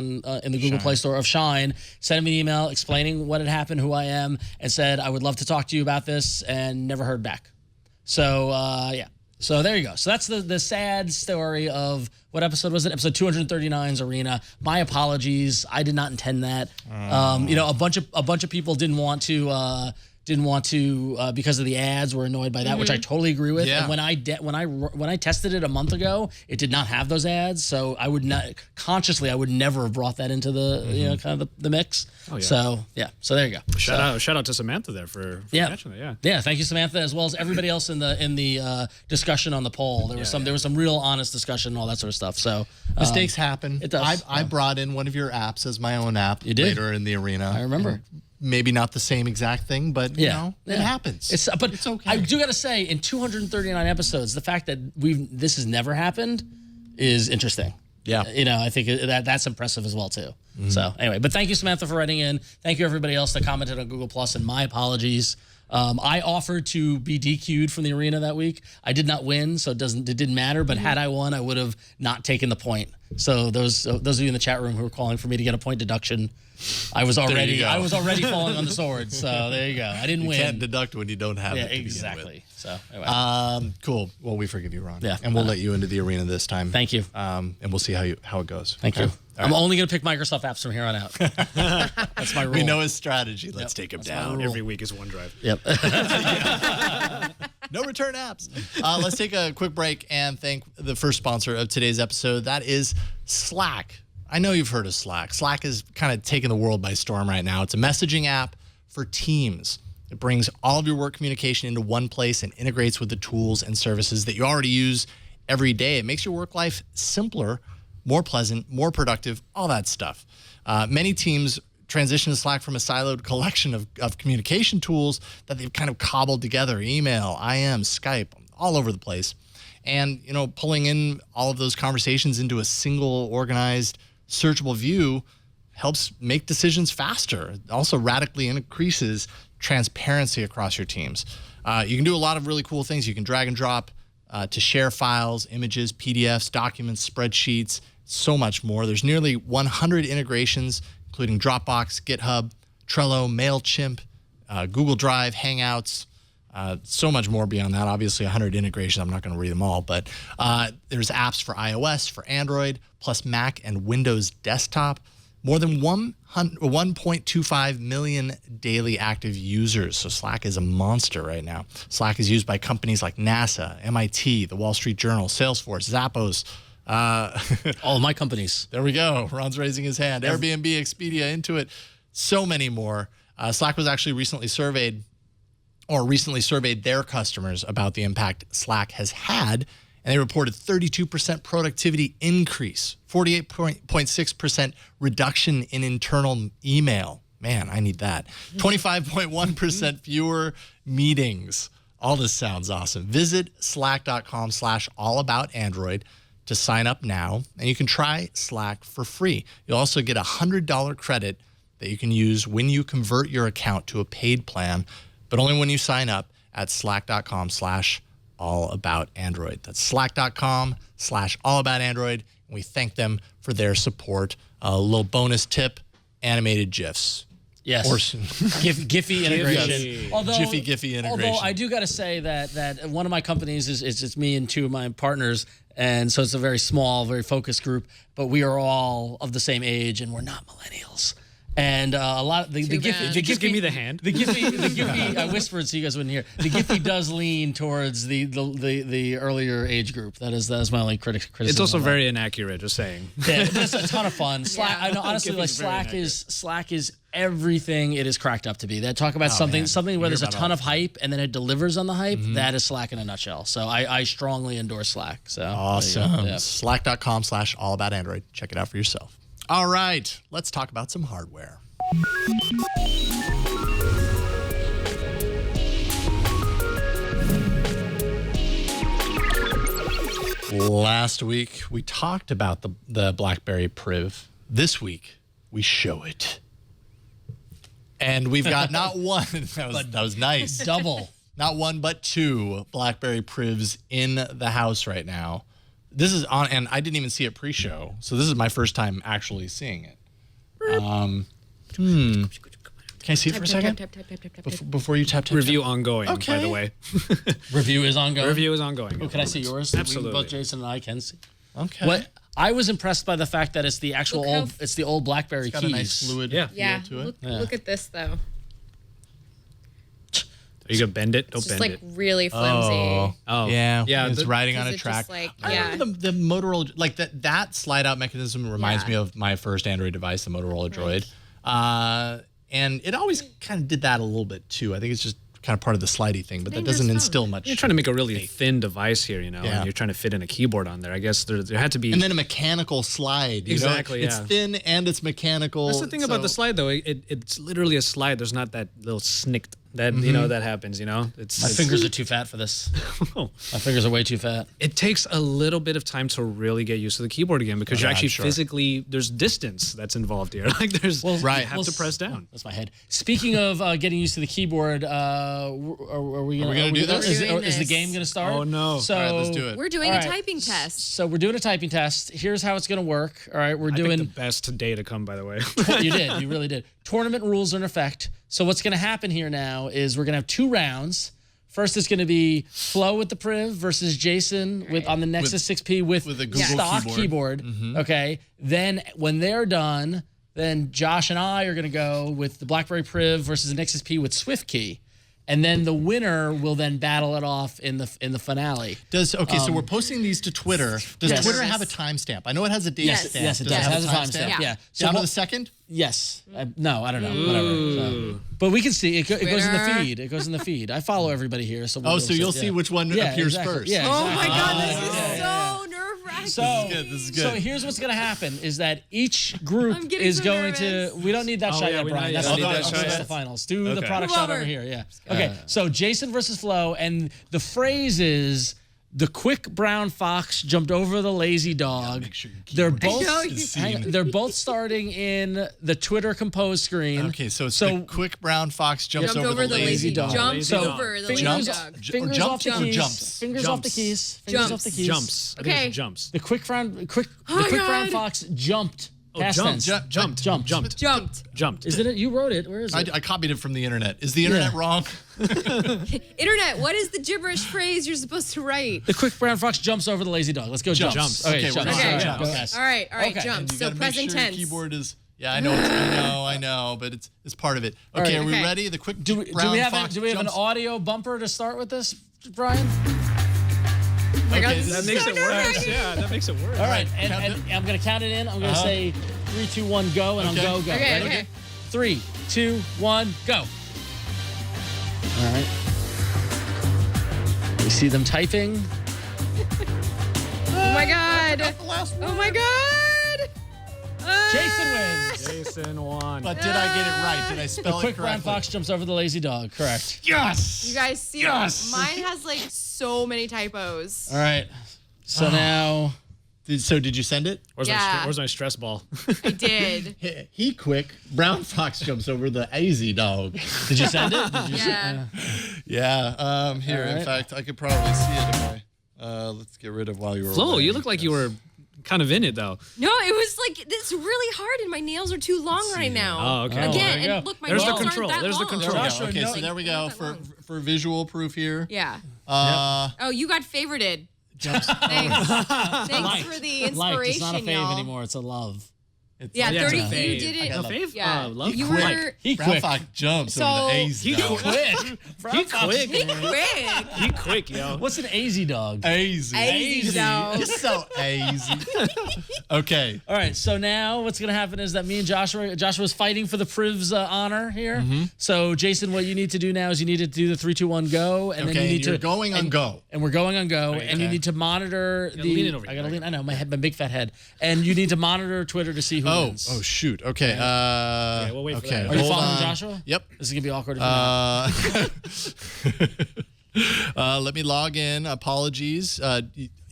in the Google Play Store of Shine, sent him an email explaining what had happened, who I am, and said I would love to talk to you about this, and never heard back. So yeah. So there you go. So that's the sad story of, what episode was it? Episode 239's Arena. My apologies. I did not intend that. You know, a bunch of people didn't want to because of the ads, were annoyed by that, which I totally agree with. Yeah. And when I tested it a month ago, it did not have those ads, so I would not consciously, I would never have brought that into the you know, kind of the mix. Oh, yeah. So yeah, so there you go. Shout out to Samantha there for catching it. Yeah, thank you, Samantha, as well as everybody else in the discussion on the poll. There was some real honest discussion and all that sort of stuff. So mistakes happen. It does. I brought in one of your apps as my own app later in the Arena. I remember. Maybe not the same exact thing, but you know, it happens. It's okay. I do got to say, in 239 episodes, the fact that this has never happened is interesting. Yeah. You know, I think that's impressive as well, too. So anyway, but thank you, Samantha, for writing in. Thank you, everybody else that commented on Google+, and my apologies. I offered to be DQ'd from the Arena that week. I did not win, so it didn't matter. But had I won, I would have not taken the point. So those of you in the chat room who were calling for me to get a point deduction, I was already falling on the sword. So there you go. I didn't win. You can't deduct when you don't have it. Yeah, exactly. So anyway. Cool. Well, we forgive you, Ron. Yeah. And we'll let you into the Arena this time. Thank you. And we'll see how it goes. Thank you. I'm only going to pick Microsoft apps from here on out. That's my rule. We know his strategy. Let's take him down. Every week is OneDrive. Yep. No return apps. Let's take a quick break and thank the first sponsor of today's episode. That is Slack. I know you've heard of Slack. Slack is kind of taking the world by storm right now. It's a messaging app for teams. It brings all of your work communication into one place and integrates with the tools and services that you already use every day. It makes your work life simpler, more pleasant, more productive, all that stuff. Many teams transition to Slack from a siloed collection of communication tools that they've kind of cobbled together: email, IM, Skype, all over the place. And, you know, pulling in all of those conversations into a single organized, searchable view helps make decisions faster. It also radically increases transparency across your teams. You can do a lot of really cool things. You can drag and drop to share files, images, PDFs, documents, spreadsheets, so much more. There's nearly 100 integrations, including Dropbox, GitHub, Trello, MailChimp, Google Drive, Hangouts, so much more beyond that. Obviously, 100 integrations. I'm not going to read them all, but there's apps for iOS, for Android, plus Mac and Windows Desktop. More than 1.25 million daily active users. So Slack is a monster right now. Slack is used by companies like NASA, MIT, the Wall Street Journal, Salesforce, Zappos. All of my companies. There we go. Ron's raising his hand. Airbnb, Expedia, Intuit, so many more. Slack was actually recently surveyed their customers about the impact Slack has had, and they reported 32% productivity increase, 48.6% reduction in internal email. Man, I need that. 25.1% fewer meetings. All this sounds awesome. Visit slack.com/allaboutandroid to sign up now, and you can try Slack for free. You'll also get a $100 credit that you can use when you convert your account to a paid plan, but only when you sign up at slack.com/allaboutandroid. That's slack.com/allaboutandroid. And we thank them for their support. A little bonus tip: animated GIFs. Yes. Giphy integration. Giphy integration. Although I do got to say that one of my companies is it's me and two of my partners, and so it's a very small, very focused group, but we are all of the same age, and we're not millennials. And a lot of the Giphy, Just give me the hand. The Giphy, I whispered so you guys wouldn't hear. The Giphy does lean towards the earlier age group. That is my only criticism. It's also very inaccurate. Just saying. Yeah, it's a ton of fun. Slack. I know honestly, like Giphy's very Slack is everything it is cracked up to be. They talk about something where there's a ton of hype and then it delivers on the hype. That is Slack in a nutshell. So I strongly endorse Slack. So Awesome. yeah. Slack.com/allaboutandroid. Check it out for yourself. All right, let's talk about some hardware. Last week, we talked about the BlackBerry Priv. This week, we show it. And we've got not one, that was nice. Double. Not one, but two BlackBerry Privs in the house right now. This is on, and I didn't even see it pre-show, so this is my first time actually seeing it. Can I see it for a second? Before you tap. Review ongoing, by Okay. the way. Review is ongoing. Review is ongoing. Oh, can I see yours? Absolutely. Both Jason and I can see. Okay. What I was impressed by the fact that it's the actual Look how old, it's the old BlackBerry It's got keys. a nice fluid Yeah. Yeah. feel to it. Look at this though. Are you gonna bend it? Don't It's just bend like it. really flimsy. Oh, Yeah, yeah. it's riding on a It's track. just like, I yeah. remember the Motorola, like that slide out mechanism reminds Yeah. me of my first Android device, the Motorola Droid. And it always kind of did that a little bit too. I think it's just kind of part of the slidey thing, but that doesn't instill much. You're trying to make a really thin device here, Yeah. and you're trying to fit in a keyboard on there. I guess there had to be. And then a mechanical slide. You Exactly, know? It's yeah. thin and it's mechanical. That's the thing about the slide, though. It's literally a slide. There's not that little snicked that that happens. It's My fingers are too fat for this. My fingers are way too fat. It takes a little bit of time to really get used to the keyboard again because you're actually sure. physically there's distance that's involved here. Like there's you have to press down. That's my head. Speaking of getting used to the keyboard, are we gonna do this? We're doing Is the this. game gonna start? Oh, no. So All right, let's do it. We're doing All a right. typing test. So we're doing a typing test. Here's how it's gonna work. All right, we're I picked doing. the best day to come, by the way. You did. You really did. Tournament rules are in effect. So what's going to happen here now is we're going to have 2 rounds. First is going to be Flo with the Priv versus Jason on the Nexus 6P with a Google stock keyboard. Okay. Then when they're done, then Josh and I are going to go with the BlackBerry Priv versus the Nexus P with SwiftKey. And then the winner will then battle it off in the finale. So we're posting these to Twitter. Does Yes. Twitter have a timestamp? I know it has a date stamp. Yes, it Does does. have It has a timestamp. Yeah. So Down to what- the second? Yes. No, I don't know. Whatever. So, but we can see it. It goes in the Twitter. feed. It goes in the feed. I follow everybody here, so we'll Oh, be so able to you'll see see it. which one appears exactly. first. Yeah, Oh my exactly. God, this is so nerve-wracking. So This is good. So here's what's going to happen is that each group I'm getting is so going nervous. to. We don't need that shot yeah, yet, we Brian. not That's yet. the, Don't need that shot that's yet. the finals. Do the Okay. product Move shot over. over here. Yeah. Okay. So Jason versus Flo, and the phrase is. The quick brown fox jumped over the lazy dog. They're both they're both starting in the Twitter compose screen. Okay, so it's the quick brown fox jumps Jumped over the lazy dog. Jumped Lazy dog. over the lazy Jumps? dog. Fingers Jumps off the or keys. jumps? Fingers off the keys. Fingers off the keys. Jumps. I think Okay. it's jumps. The quick brown fox jumped. Past jumped. tense. Jumped. Jumped. Isn't it? You wrote it. Where is it? I copied it from the internet. Is the internet wrong? Internet, what is the gibberish phrase you're supposed to write? The quick brown fox jumps over the lazy dog. Let's go jumps. Jumps. Okay, Okay, jumps. we're All right, jumps. go. Okay. All right, Okay. jump. You So gotta make present sure your tense. keyboard is. Yeah, I know. I know, but it's part of it. Okay, right. are we Okay. ready? The quick Do we brown have fox do we have an jumps. audio bumper to start with this, Brian? my God, Okay, this this is That makes so it worse. nerve-wracking. Yeah, that makes it worse. All right, and count it. I'm gonna count it in. I'm gonna say 3, 2, 1, go, and Okay. I'm go. Okay, Ready? okay. 3, 2, 1, go. All right. We see them typing. Oh my God. Oh my God. Jason wins. Jason won. But did I get it right? Did I spell it Quick brown correctly? fox jumps over the lazy dog. Correct. Yes. You guys see, Yes. mine has like so many typos. All right. So now. Did you send it? Yeah. Where's my stress ball? I did. He quick. Brown fox jumps over the AZ dog. Did you send it? Did you Yeah. Yeah. Here, All in right. fact, I could probably see it if I. Let's get rid of while you were. Flo, away. you look like you were kind of in it though. No, it was like, it's really hard and my nails are too long right now. Oh, okay. Oh, Again, there you go. and look, my There's the nails control. aren't that There's the long. control. Joshua, Okay, no. so there we go Not that long. for visual proof here. Yeah. Uh, Oh, you got favorited. jumps. Thanks. Thanks Liked. for the Liked. inspiration, It's not a fave y'all. anymore. It's a love. Yeah, Yeah, 30. it's a You fave. did it. A fave? Yeah, Love you quick. were. He Brown quick. Fox jumps So- over the A's. He now. quick. He quick. He quick. He quick, yo. What's an AZ dog? Azy. Azy dog. You're so azy. Okay. All right, so now what's going to happen is that me and Joshua's fighting for the Priv's honor here. So, Jason, what you need to do now is you need to do the 3, 2, 1, go. And then you need you're to. going on go. And we're going on go. And you okay. need to monitor the. lean it over I here. got to lean. I know, my big fat head. And you need to monitor Twitter to see who wins. Oh, shoot. Okay. we'll wait for okay. that. Are you hold following on. Joshua? Yep. This is going to be awkward if you're not. Let me log in. Apologies.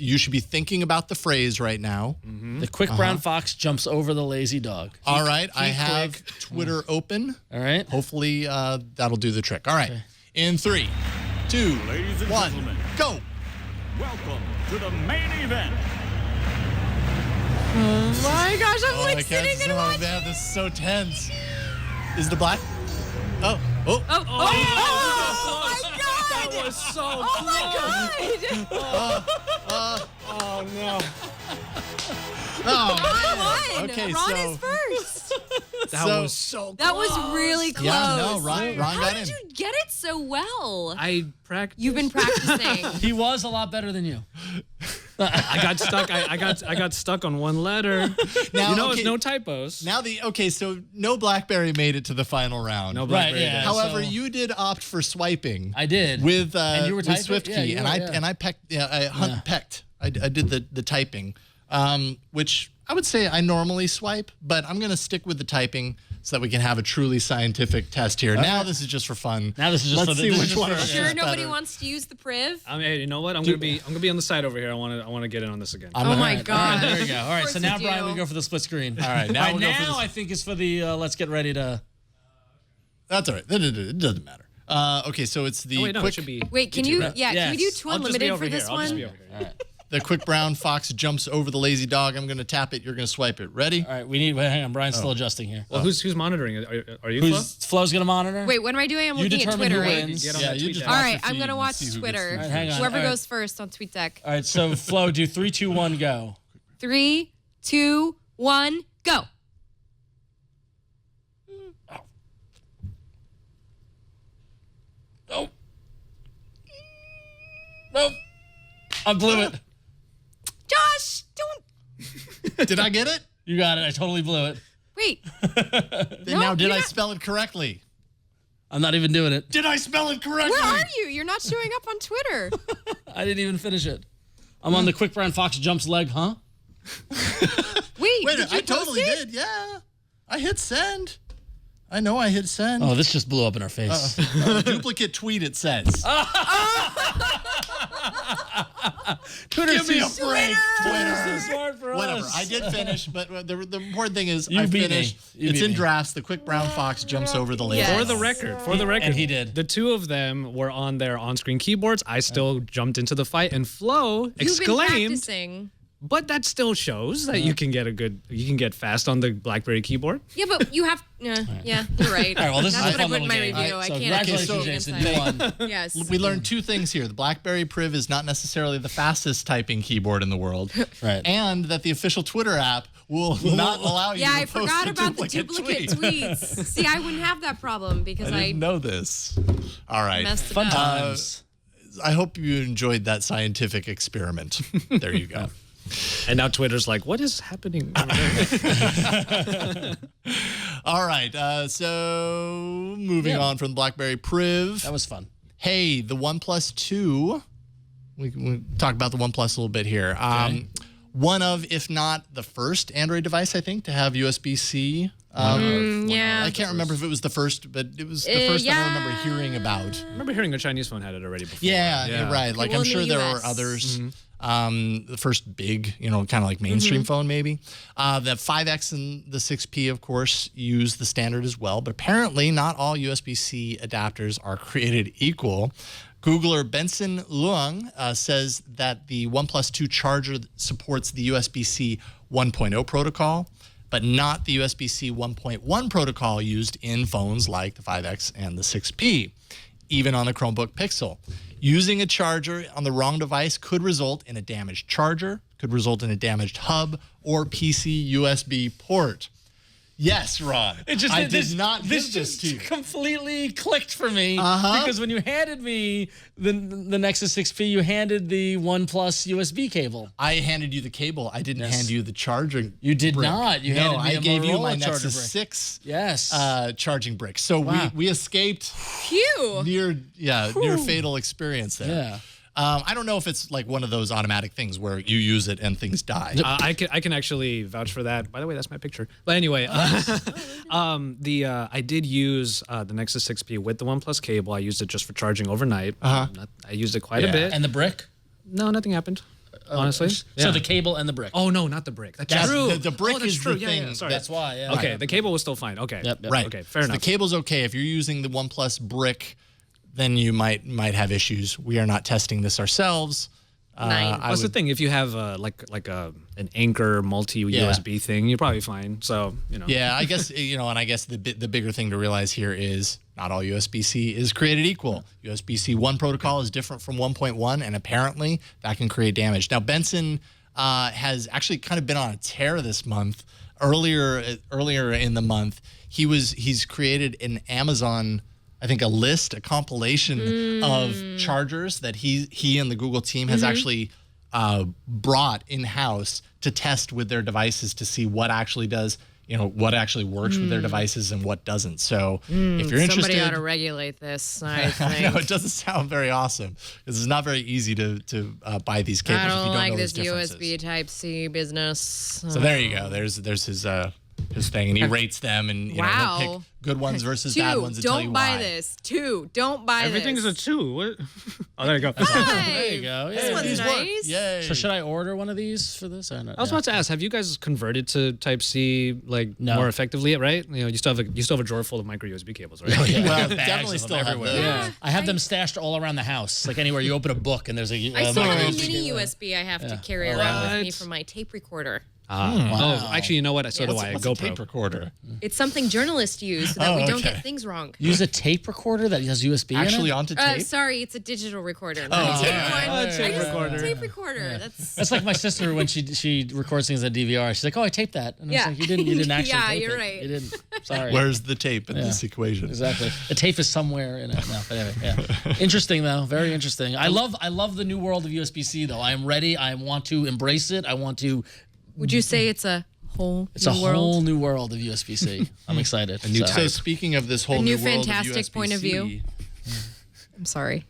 You should be thinking about the phrase right now. The quick brown fox jumps over the lazy dog. All right. I have Twitter open. All right. Hopefully that'll do the trick. All right. In 3, 2, Ladies and 1, gentlemen. go. Welcome to the main event. My gosh, I'm like I can't sitting and watching. man, this is so tense. Is the black? Oh. Oh my god! That was so Oh my god! Oh, no. Oh, Ron won. Okay, Ron so is first. That was so That was really close. Yeah, no, Ron How got did in. you get it so well? I practiced. You've been practicing. He was a lot better than you. I got stuck. I got stuck on one letter. Now, You know, okay, it's no typos. Now so no BlackBerry made it to the final round. No Right, BlackBerry yeah. did. However, so- you did opt for swiping. I did. with And you were with typing? Swift Yeah, key, you and were, I yeah. and I pecked. Yeah, I pecked. I did the typing, which I would say I normally swipe, but I'm gonna stick with the typing so that we can have a truly scientific test here. Now this is just for fun. Now this is just Let's for the- see this is which just one for- of us Sure, is nobody better. wants to use the Priv. Hey, you know what? I'm gonna be on the side over here. I want to get in on this again. Oh my All right, god! there we go. All right, so Of now course you Brian, do. we go for the split screen. All right, now we'll go for now this- I think is for the let's get ready to. That's all right. It doesn't matter. Okay, so it's the Oh, wait, no, quick. it should be. Wait, can you? Yeah, can we do Yes. two I'll just be unlimited over for here. this I'll just be one? over here. The quick brown fox jumps over the lazy dog. I'm gonna tap it. You're gonna swipe it. Ready? All right, we need. Hang on, Brian's still adjusting here. Well, who's monitoring it? Are you? Flo? Who's Flo's gonna monitor? Wait, what am I doing? I'm You looking at determine Twitter, who right? wins. Get on Yeah, that you tweet just deck. All watch right, the I'm feed gonna and watch see who gets Twitter. through. All right, hang on. Whoever All right. goes first on TweetDeck. All right, so Flo, do 3, 2, 1, go. 3, 2, 1, go. Nope. Nope. I blew it. Josh, don't. Did I get it? You got it. I totally blew it. Wait. Now, did you're I not- spell it correctly? I'm not even doing it. Did I spell it correctly? Where are you? You're not showing up on Twitter. I didn't even finish it. I'm on the quick brown fox jumps leg, huh? Wait, Wait, did you I totally post it? did. Yeah, I hit send. I know I hit send. Oh, this just blew up in our face. Duplicate tweet. It says. Twitter's Give me too a smart. break, Twitter's Twitter. too smart for Whatever. us. I did finish, but the important thing is You I beat me. finished. You It's beat in me. drafts. The quick brown fox jumps over the laser. Yes. For the record, And he did. The two of them were on their on-screen keyboards. I still jumped into the fight, and Flo You've been exclaimed, practicing. "But that still shows that you can get fast on the BlackBerry keyboard." Yeah, but you have. Yeah, you're right. All right, well, this That's is a what I fun put in my little game. review. All I right, so can't. congratulations, Jason. You won. Yes. We learned two things here. The BlackBerry Priv is not necessarily the fastest typing keyboard in the world. Right. And that the official Twitter app will not allow you Yeah, to I post forgot a about the duplicate duplicate tweets. See, I wouldn't have that problem because I I didn't know this. All right. messed it Fun up. times. I hope you enjoyed that scientific experiment. There you go. And now Twitter's like, "What is happening?" All right. So moving on from the BlackBerry Priv. That was fun. Hey, the OnePlus 2. We talk about the OnePlus a little bit here. One of, if not the first Android device, I think, to have USB-C. yeah. I can't remember if it was the first, but it was the first I remember hearing about. I rember hearing a Chinese phone had it already before. Yeah, you're right. Like, Well, I'm in sure the there were US. others. The first big, kind of like mainstream phone, maybe. The 5X and the 6P, of course, use the standard as well. But apparently, not all USB-C adapters are created equal. Googler Benson Luang says that the OnePlus 2 charger supports the USB-C 1.0 protocol, but not the USB-C 1.1 protocol used in phones like the 5X and the 6P, even on the Chromebook Pixel. Using a charger on the wrong device could result in a damaged charger, could result in a damaged hub or PC USB port. Yes, Ron. I did not give this just to you. completely clicked for me because when you handed me the Nexus 6P, you handed the OnePlus USB cable. I handed you the cable. I didn't hand you the charging. You did brick. not. You no, handed me I a gave you Motorola my charger Nexus brick. 6 charging brick. So we escaped Phew. near fatal experience there. Yeah. I don't know if it's like one of those automatic things where you use it and things die. I can actually vouch for that. By the way, that's my picture. But anyway, I did use the Nexus 6P with the OnePlus cable. I used it just for charging overnight. I used it quite a bit. And the brick? No, nothing happened. Honestly. So the cable and the brick. Oh no, not the brick. That's That's- true. the brick that's is true. the Yeah, thing yeah, sorry. That's why. Yeah. Okay, the cable was still fine. Okay. Yep. Right. Okay, fair So enough. the cable's okay. If you're using the OnePlus brick, then you might have issues. We are not testing this ourselves. That's the thing. If you have an Anchor multi USB thing, you're probably fine. So Yeah, I guess and I guess the bigger thing to realize here is not all USB-C is created equal. USB-C 1 protocol is different from 1.1, and apparently that can create damage. Now Benson has actually kind of been on a tear this month. Earlier in the month, he's created an Amazon, I think, a compilation of chargers that he and the Google team has actually brought in-house to test with their devices to see what actually does, what actually works with their devices and what doesn't. So if you're interested, Somebody ought to regulate this, I think. I know it doesn't sound very awesome because it's not very easy to buy these cables I if don't you don't like know this those differences. USB Type-C business. So there you go. There's his thing, and he rates them, and Wow. he'll pick good ones versus bad ones to tell you don't why. buy this. 2, don't buy everything's this. a 2. What? Oh, there you go. There you go. This Yeah. one's These work. nice. Yay. So should I order one of these for this? Or not? I was about to ask, have you guys converted to Type C No. more effectively yet? Right? You still have a drawer full of micro USB cables, right? Well, Bags definitely of them still have everywhere. those. Yeah. I have them stashed all around the house. Like anywhere you open a book and there's a I still have a micro mini cable. USB I have to carry around with me What? for my tape recorder. Oh, actually, you know what? So do I. What's a GoPro. tape recorder? It's something journalists use so that we don't okay. get things wrong. Use a tape recorder that has USB Actually in it? onto tape? Sorry, it's a digital recorder. Tape recorder. Tape recorder. That's That's like my sister when she records things on DVR. She's like, "Oh, I taped that," and I Yeah. was like, "You didn't actually Yeah, tape you're it. right. You didn't. Sorry." Where's the tape in this equation? Exactly. The tape is somewhere in it. No, but anyway, yeah. Interesting though. Very interesting. I love the new world of USB-C though. I am ready. I want to embrace it. I want to. Would you say it's a whole It's new a world? whole new world of USB-C. I'm excited. So speaking of this whole A new new world fantastic of USB-C, point of view. I'm sorry.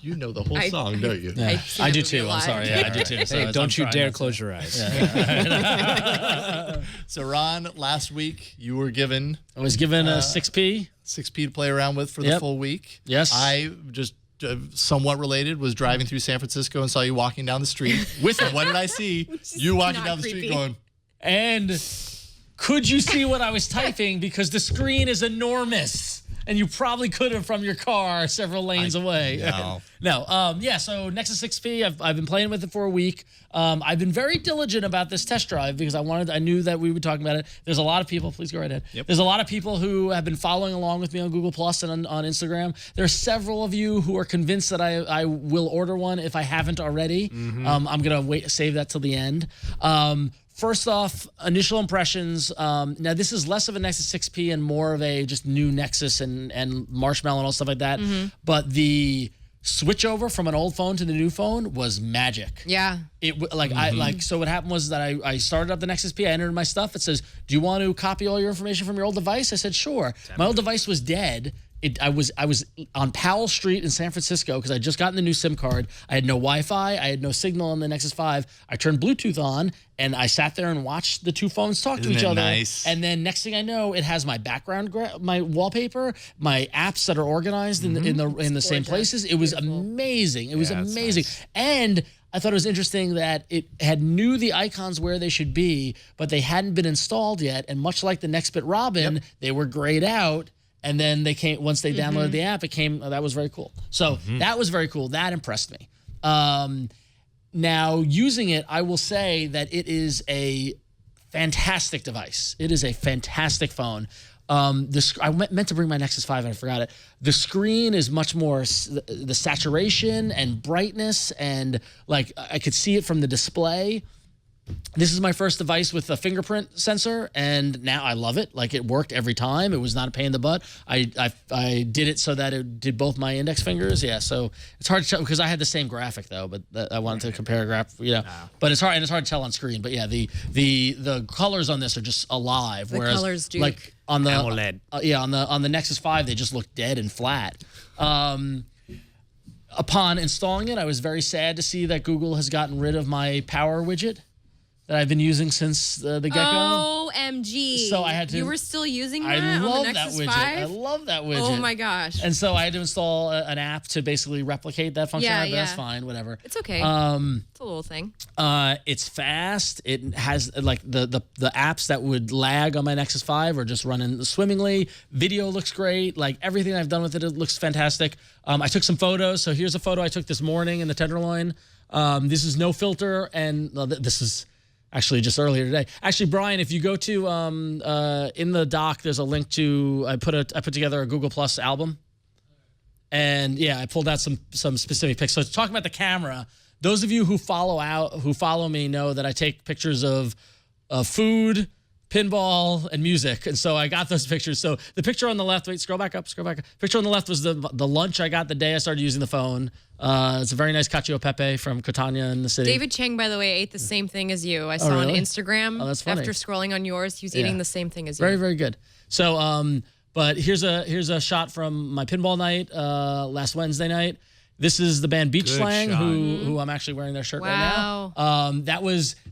you know the whole song, don't you? Yeah. I do too. I'm lie. sorry. Yeah, I do too. So Hey, I'm don't you trying dare not to- close your eyes. So Ron, last week you were given I was given a 6P. 6P to play around with for the Yep. full week. Yes. I just somewhat related was driving through San Francisco and saw you walking down the street with it. What did I see? You walking not down the street creepy. going, And could you see what I was typing? Because the screen is enormous. And you probably could have from your car several lanes away. no. No. Yeah, so Nexus 6P, I've been playing with it for a week. I've been very diligent about this test drive because I knew that we would talk about it. There's a lot of people, please go right ahead. Yep. There's a lot of people who have been following along with me on Google Plus and on Instagram. There's several of you who are convinced that I will order one if I haven't already. I'm going to save that till the end. First off, initial impressions. Now, this is less of a Nexus 6P and more of a just new Nexus and Marshmallow and all stuff like that. But the switch over from an old phone to the new phone was magic. Yeah. So what happened was that I started up the Nexus P. I entered my stuff. It says, "Do you want to copy all your information from your old device?" I said, "Sure." My old device was dead. I was on Powell Street in San Francisco because I just gotten the new SIM card. I had no Wi-Fi. I had no signal on the Nexus 5. I turned Bluetooth on and I sat there and watched the two phones talk to Isn't each it other. nice? And then next thing I know, it has my background, my wallpaper, my apps that are organized in the same places. It was amazing. It was amazing. nice. And I thought it was interesting that it had knew the icons where they should be, but they hadn't been installed yet. And much like the Nextbit Robin, they were grayed out. And then they came, once they downloaded the app, it came, that was very cool. So that was very cool. That impressed me. Now, using it, I will say that it is a fantastic device. It is a fantastic phone. I meant to bring my Nexus 5 and I forgot it. The screen is much more, the saturation and brightness and like I could see it from the display This is my first device with a fingerprint sensor, and now I love it. Like, it worked every time. It was not a pain in the butt. I did it so that it did both my index fingers. Yeah, so it's hard to tell because I had the same graphic though, but I wanted to compare a graph. But it's hard to tell on screen. But yeah, the colors on this are just alive. The whereas, colors do. like on the AMOLED. On the Nexus 5, they just look dead and flat. Upon installing it, I was very sad to see that Google has gotten rid of my power widget that I've been using since the get-go. OMG. So I had to. You were still using that I on love the that Nexus widget. 5? I love that widget. Oh my gosh. And so I had to install an app to basically replicate that functionality. Yeah, But that's yeah. fine, whatever. It's okay. It's a little thing. It's fast. It has like the apps that would lag on my Nexus 5 are just running swimmingly. Video looks great. Like everything I've done with it looks fantastic. I took some photos. So here's a photo I took this morning in the Tenderloin. This is no filter, and this is actually just earlier today. Actually, Brian, if you go to in the doc, there's a link to I put together a Google Plus album, and yeah, I pulled out some specific pics. So talking about the camera, those of you who follow me know that I take pictures of food, pinball, and music, and so I got those pictures. So the picture on the left, wait, scroll back up. Picture on the left was the lunch I got the day I started using the phone. It's a very nice cacio e pepe from Catania in the city. David Chang, by the way, ate the same thing as you. I saw on really? Instagram. Oh, that's funny. After scrolling on yours, he was eating the same thing as you. Very, very good. So, but here's a shot from my pinball night last Wednesday night. This is the band Beach Slang, who I'm actually wearing their shirt right now.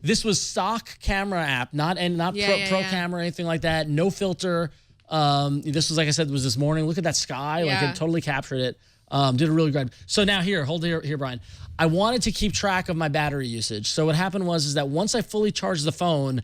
This was stock camera app, not pro camera or anything like that. No filter. This was, like I said, was this morning. Look at that sky. Like it totally captured it. Did a really good. So now hold here, Brian. I wanted to keep track of my battery usage. So what happened was that once I fully charged the phone,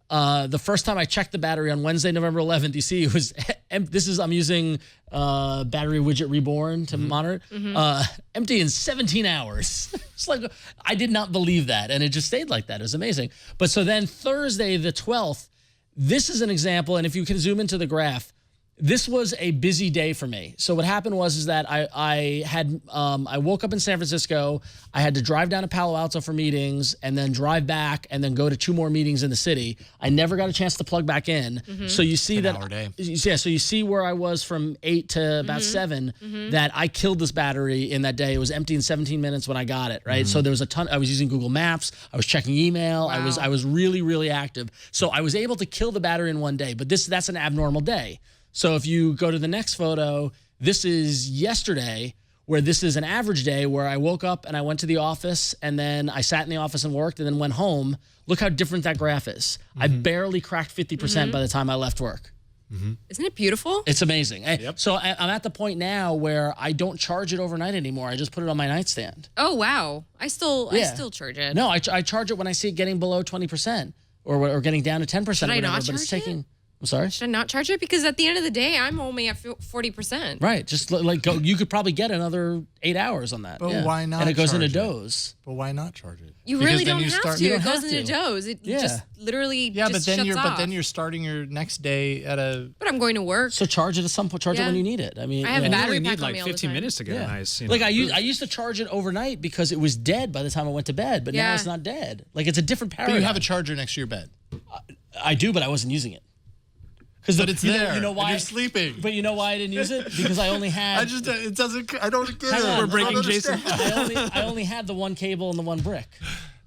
the first time I checked the battery on Wednesday, November 11th, you see it was I'm using Battery Widget Reborn to monitor it. Empty in 17 hours. It's like, I did not believe that, and it just stayed like that. It was amazing. But so then Thursday the 12th, this is an example, and if you can zoom into the graph, this was a busy day for me. So what happened was that I woke up in San Francisco. I had to drive down to Palo Alto for meetings and then drive back and then go to 2 more meetings in the city. I never got a chance to plug back in. So you see that. Hour day. Yeah. So you see where I was from 8 to about 7. That I killed this battery in that day. It was empty in 17 minutes when I got it. Right. So there was a ton. I was using Google Maps. I was checking email. Wow. I was really, really active. So I was able to kill the battery in one day. But that's an abnormal day. So if you go to the next photo, this is yesterday, where this is an average day where I woke up and I went to the office and then I sat in the office and worked and then went home. Look how different that graph is. I barely cracked 50% by the time I left work. Isn't it beautiful? It's amazing. So I'm at the point now where I don't charge it overnight anymore. I just put it on my nightstand. Oh, wow. I still charge it. No, I charge it when I see it getting below 20% or getting down to 10% Should or I whatever. not But it's charge it? taking. I'm sorry? Should I not charge it? Because at the end of the day, I'm only at 40%. Right. Just like go. You could probably get another 8 hours on that. But why not And it goes into charge it? doze. But why not charge it? You Because really then don't you have start- to. You It don't goes have into to. doze. It just literally Yeah, just but shuts off. then you're starting your next day at a. But I'm going to work. So charge it at some point. Charge it when you need it. I mean, I have you know. battery You only pack need on me like all the 15 time. minutes to get a nice. Like I boost. used to charge it overnight because it was dead by the time I went to bed, but now Yeah. it's not dead. Like it's a different But paradigm. you have a charger next to your bed. I do, but I wasn't using it. But it's there. You know and why? you're sleeping. But you know why I didn't use it? Because I only had. It doesn't. I don't get Hang it. on, We're breaking Jason. I only had the one cable and the one brick.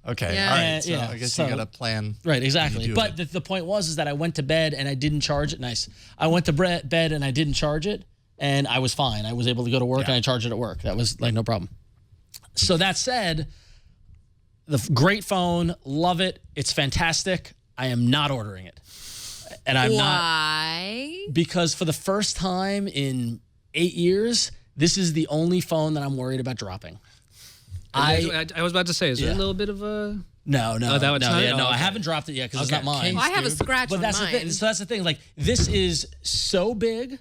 Okay. Yeah. All right. So Yeah, I guess so- you got to plan. Right, exactly. do But the point was that I went to bed and I didn't charge it. Nice. I went to bed and I didn't charge it, and I was fine. I was able to go to work and I charged it at work. That was like no problem. So that said, great phone, love it. It's fantastic. I am not ordering it. And I'm not, Why? because for the first time in 8 years, this is the only phone that I'm worried about dropping. I was about to say, is there Yeah. a little bit of a? No, Oh, that was not- I okay. haven't dropped it yet because it's not mine. Well, I have a scratch But on that's mine. the thing. So that's the thing. Like this is so big.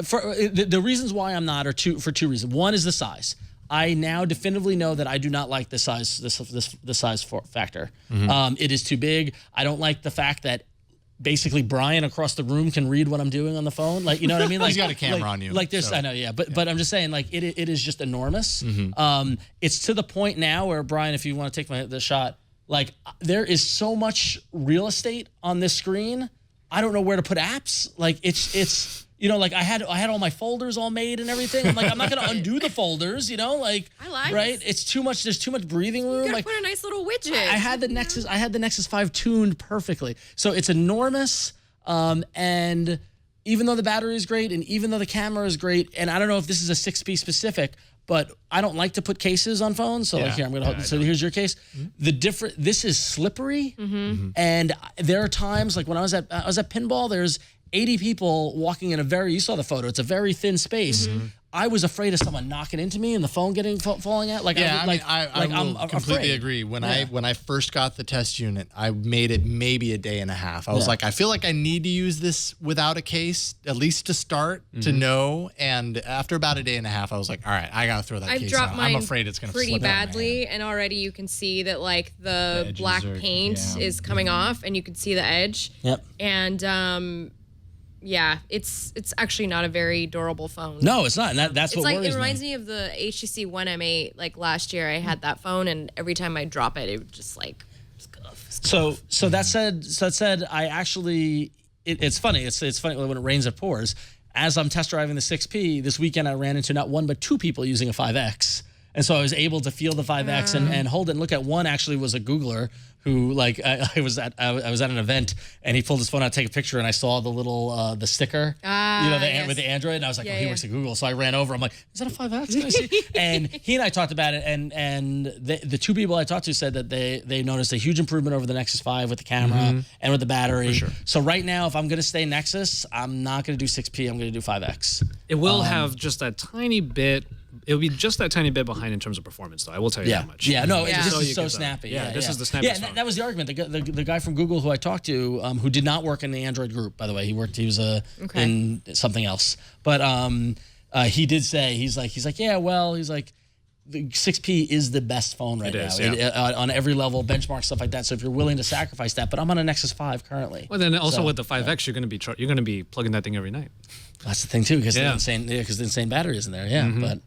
For the reasons why I'm not are for two reasons. One is the size. I now definitively know that I do not like the size. The size factor. It is too big. I don't like the fact that basically Brian across the room can read what I'm doing on the phone. Like, you know what I mean? Like, He's got a camera on you, Like there's, so- I know, yeah. But I'm just saying, like it is just enormous. It's to the point now where Brian, if you want to take the shot. like there is so much real estate on this screen. I don't know where to put apps. Like it's you know, like I had all my folders all made and everything. I'm like, I'm not gonna undo the folders, you know, like I like right. It's too much. There's too much breathing room. You gotta like put a nice little widget. I had the Nexus 5 tuned perfectly, so it's enormous. And even though the battery is great, and even though the camera is great, and I don't know if this is a 6P specific, but I don't like to put cases on phones. So like here, I'm gonna hold. So here's your case. This is slippery, and there are times like when I was at pinball. There's 80 people walking in you saw the photo. It's a very thin space. I was afraid of someone knocking into me and the phone falling out. Like, I completely agree. When I first got the test unit, I made it maybe a day and a half. I was like, I feel like I need to use this without a case, at least to start, to know. And after about a day and a half, I was like, all right, I gotta throw that case out. I'm afraid it's gonna pretty slip badly, and already you can see that like the black paint is coming off, and you can see the edge. Yep. And yeah, it's actually not a very durable phone. No, it's not. And that's it's what like worries it reminds me of the HTC One M8. Like last year, I had that phone, and every time I drop it, it would just like. So that said, I actually it's funny. It's funny when it rains, it pours. As I'm test driving the 6P this weekend, I ran into not one but two people using a 5X. And so I was able to feel the 5X and hold it and look at one. Actually was a Googler who like I was at an event, and he pulled his phone out to take a picture, and I saw the little the sticker, with the Android, and I was like, he works at Google. So I ran over. I'm like, is that a 5X? Can I see? And he and I talked about it, and the two people I talked to said that they noticed a huge improvement over the Nexus 5 with the camera and with the battery. For sure. So right now, if I'm gonna stay Nexus, I'm not gonna do 6P. I'm gonna do 5X. It will have just that tiny bit. It'll be just that tiny bit behind in terms of performance, though. I will tell you that much. Yeah, no, this is so snappy. This is the snappiest phone. That was the argument. The guy from Google who I talked to, who did not work in the Android group, by the way, he was in something else. But he did say he's like the 6P is the best phone right now on every level, benchmark stuff like that. So if you're willing to sacrifice that, but I'm on a Nexus 5 currently. Well, then also with the 5X, you're going to be plugging that thing every night. That's the thing too, because the insane battery is in there. Yeah, but.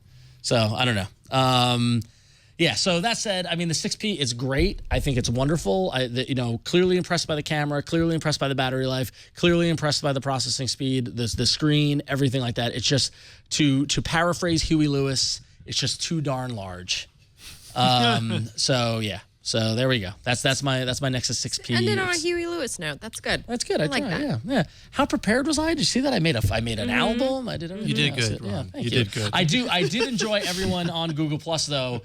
So I don't know. So that said, I mean, the 6P is great. I think it's wonderful. Clearly impressed by the camera, clearly impressed by the battery life, clearly impressed by the processing speed, the screen, everything like that. It's just to paraphrase Huey Lewis, it's just too darn large. So there we go. That's my Nexus 6P. Ended on a Huey Lewis note. That's good. That's good. I like tried, that. Yeah. How prepared was I? Did you see that? I made an album. I did everything. You did good, Ron. You did good. I did enjoy everyone on Google Plus though,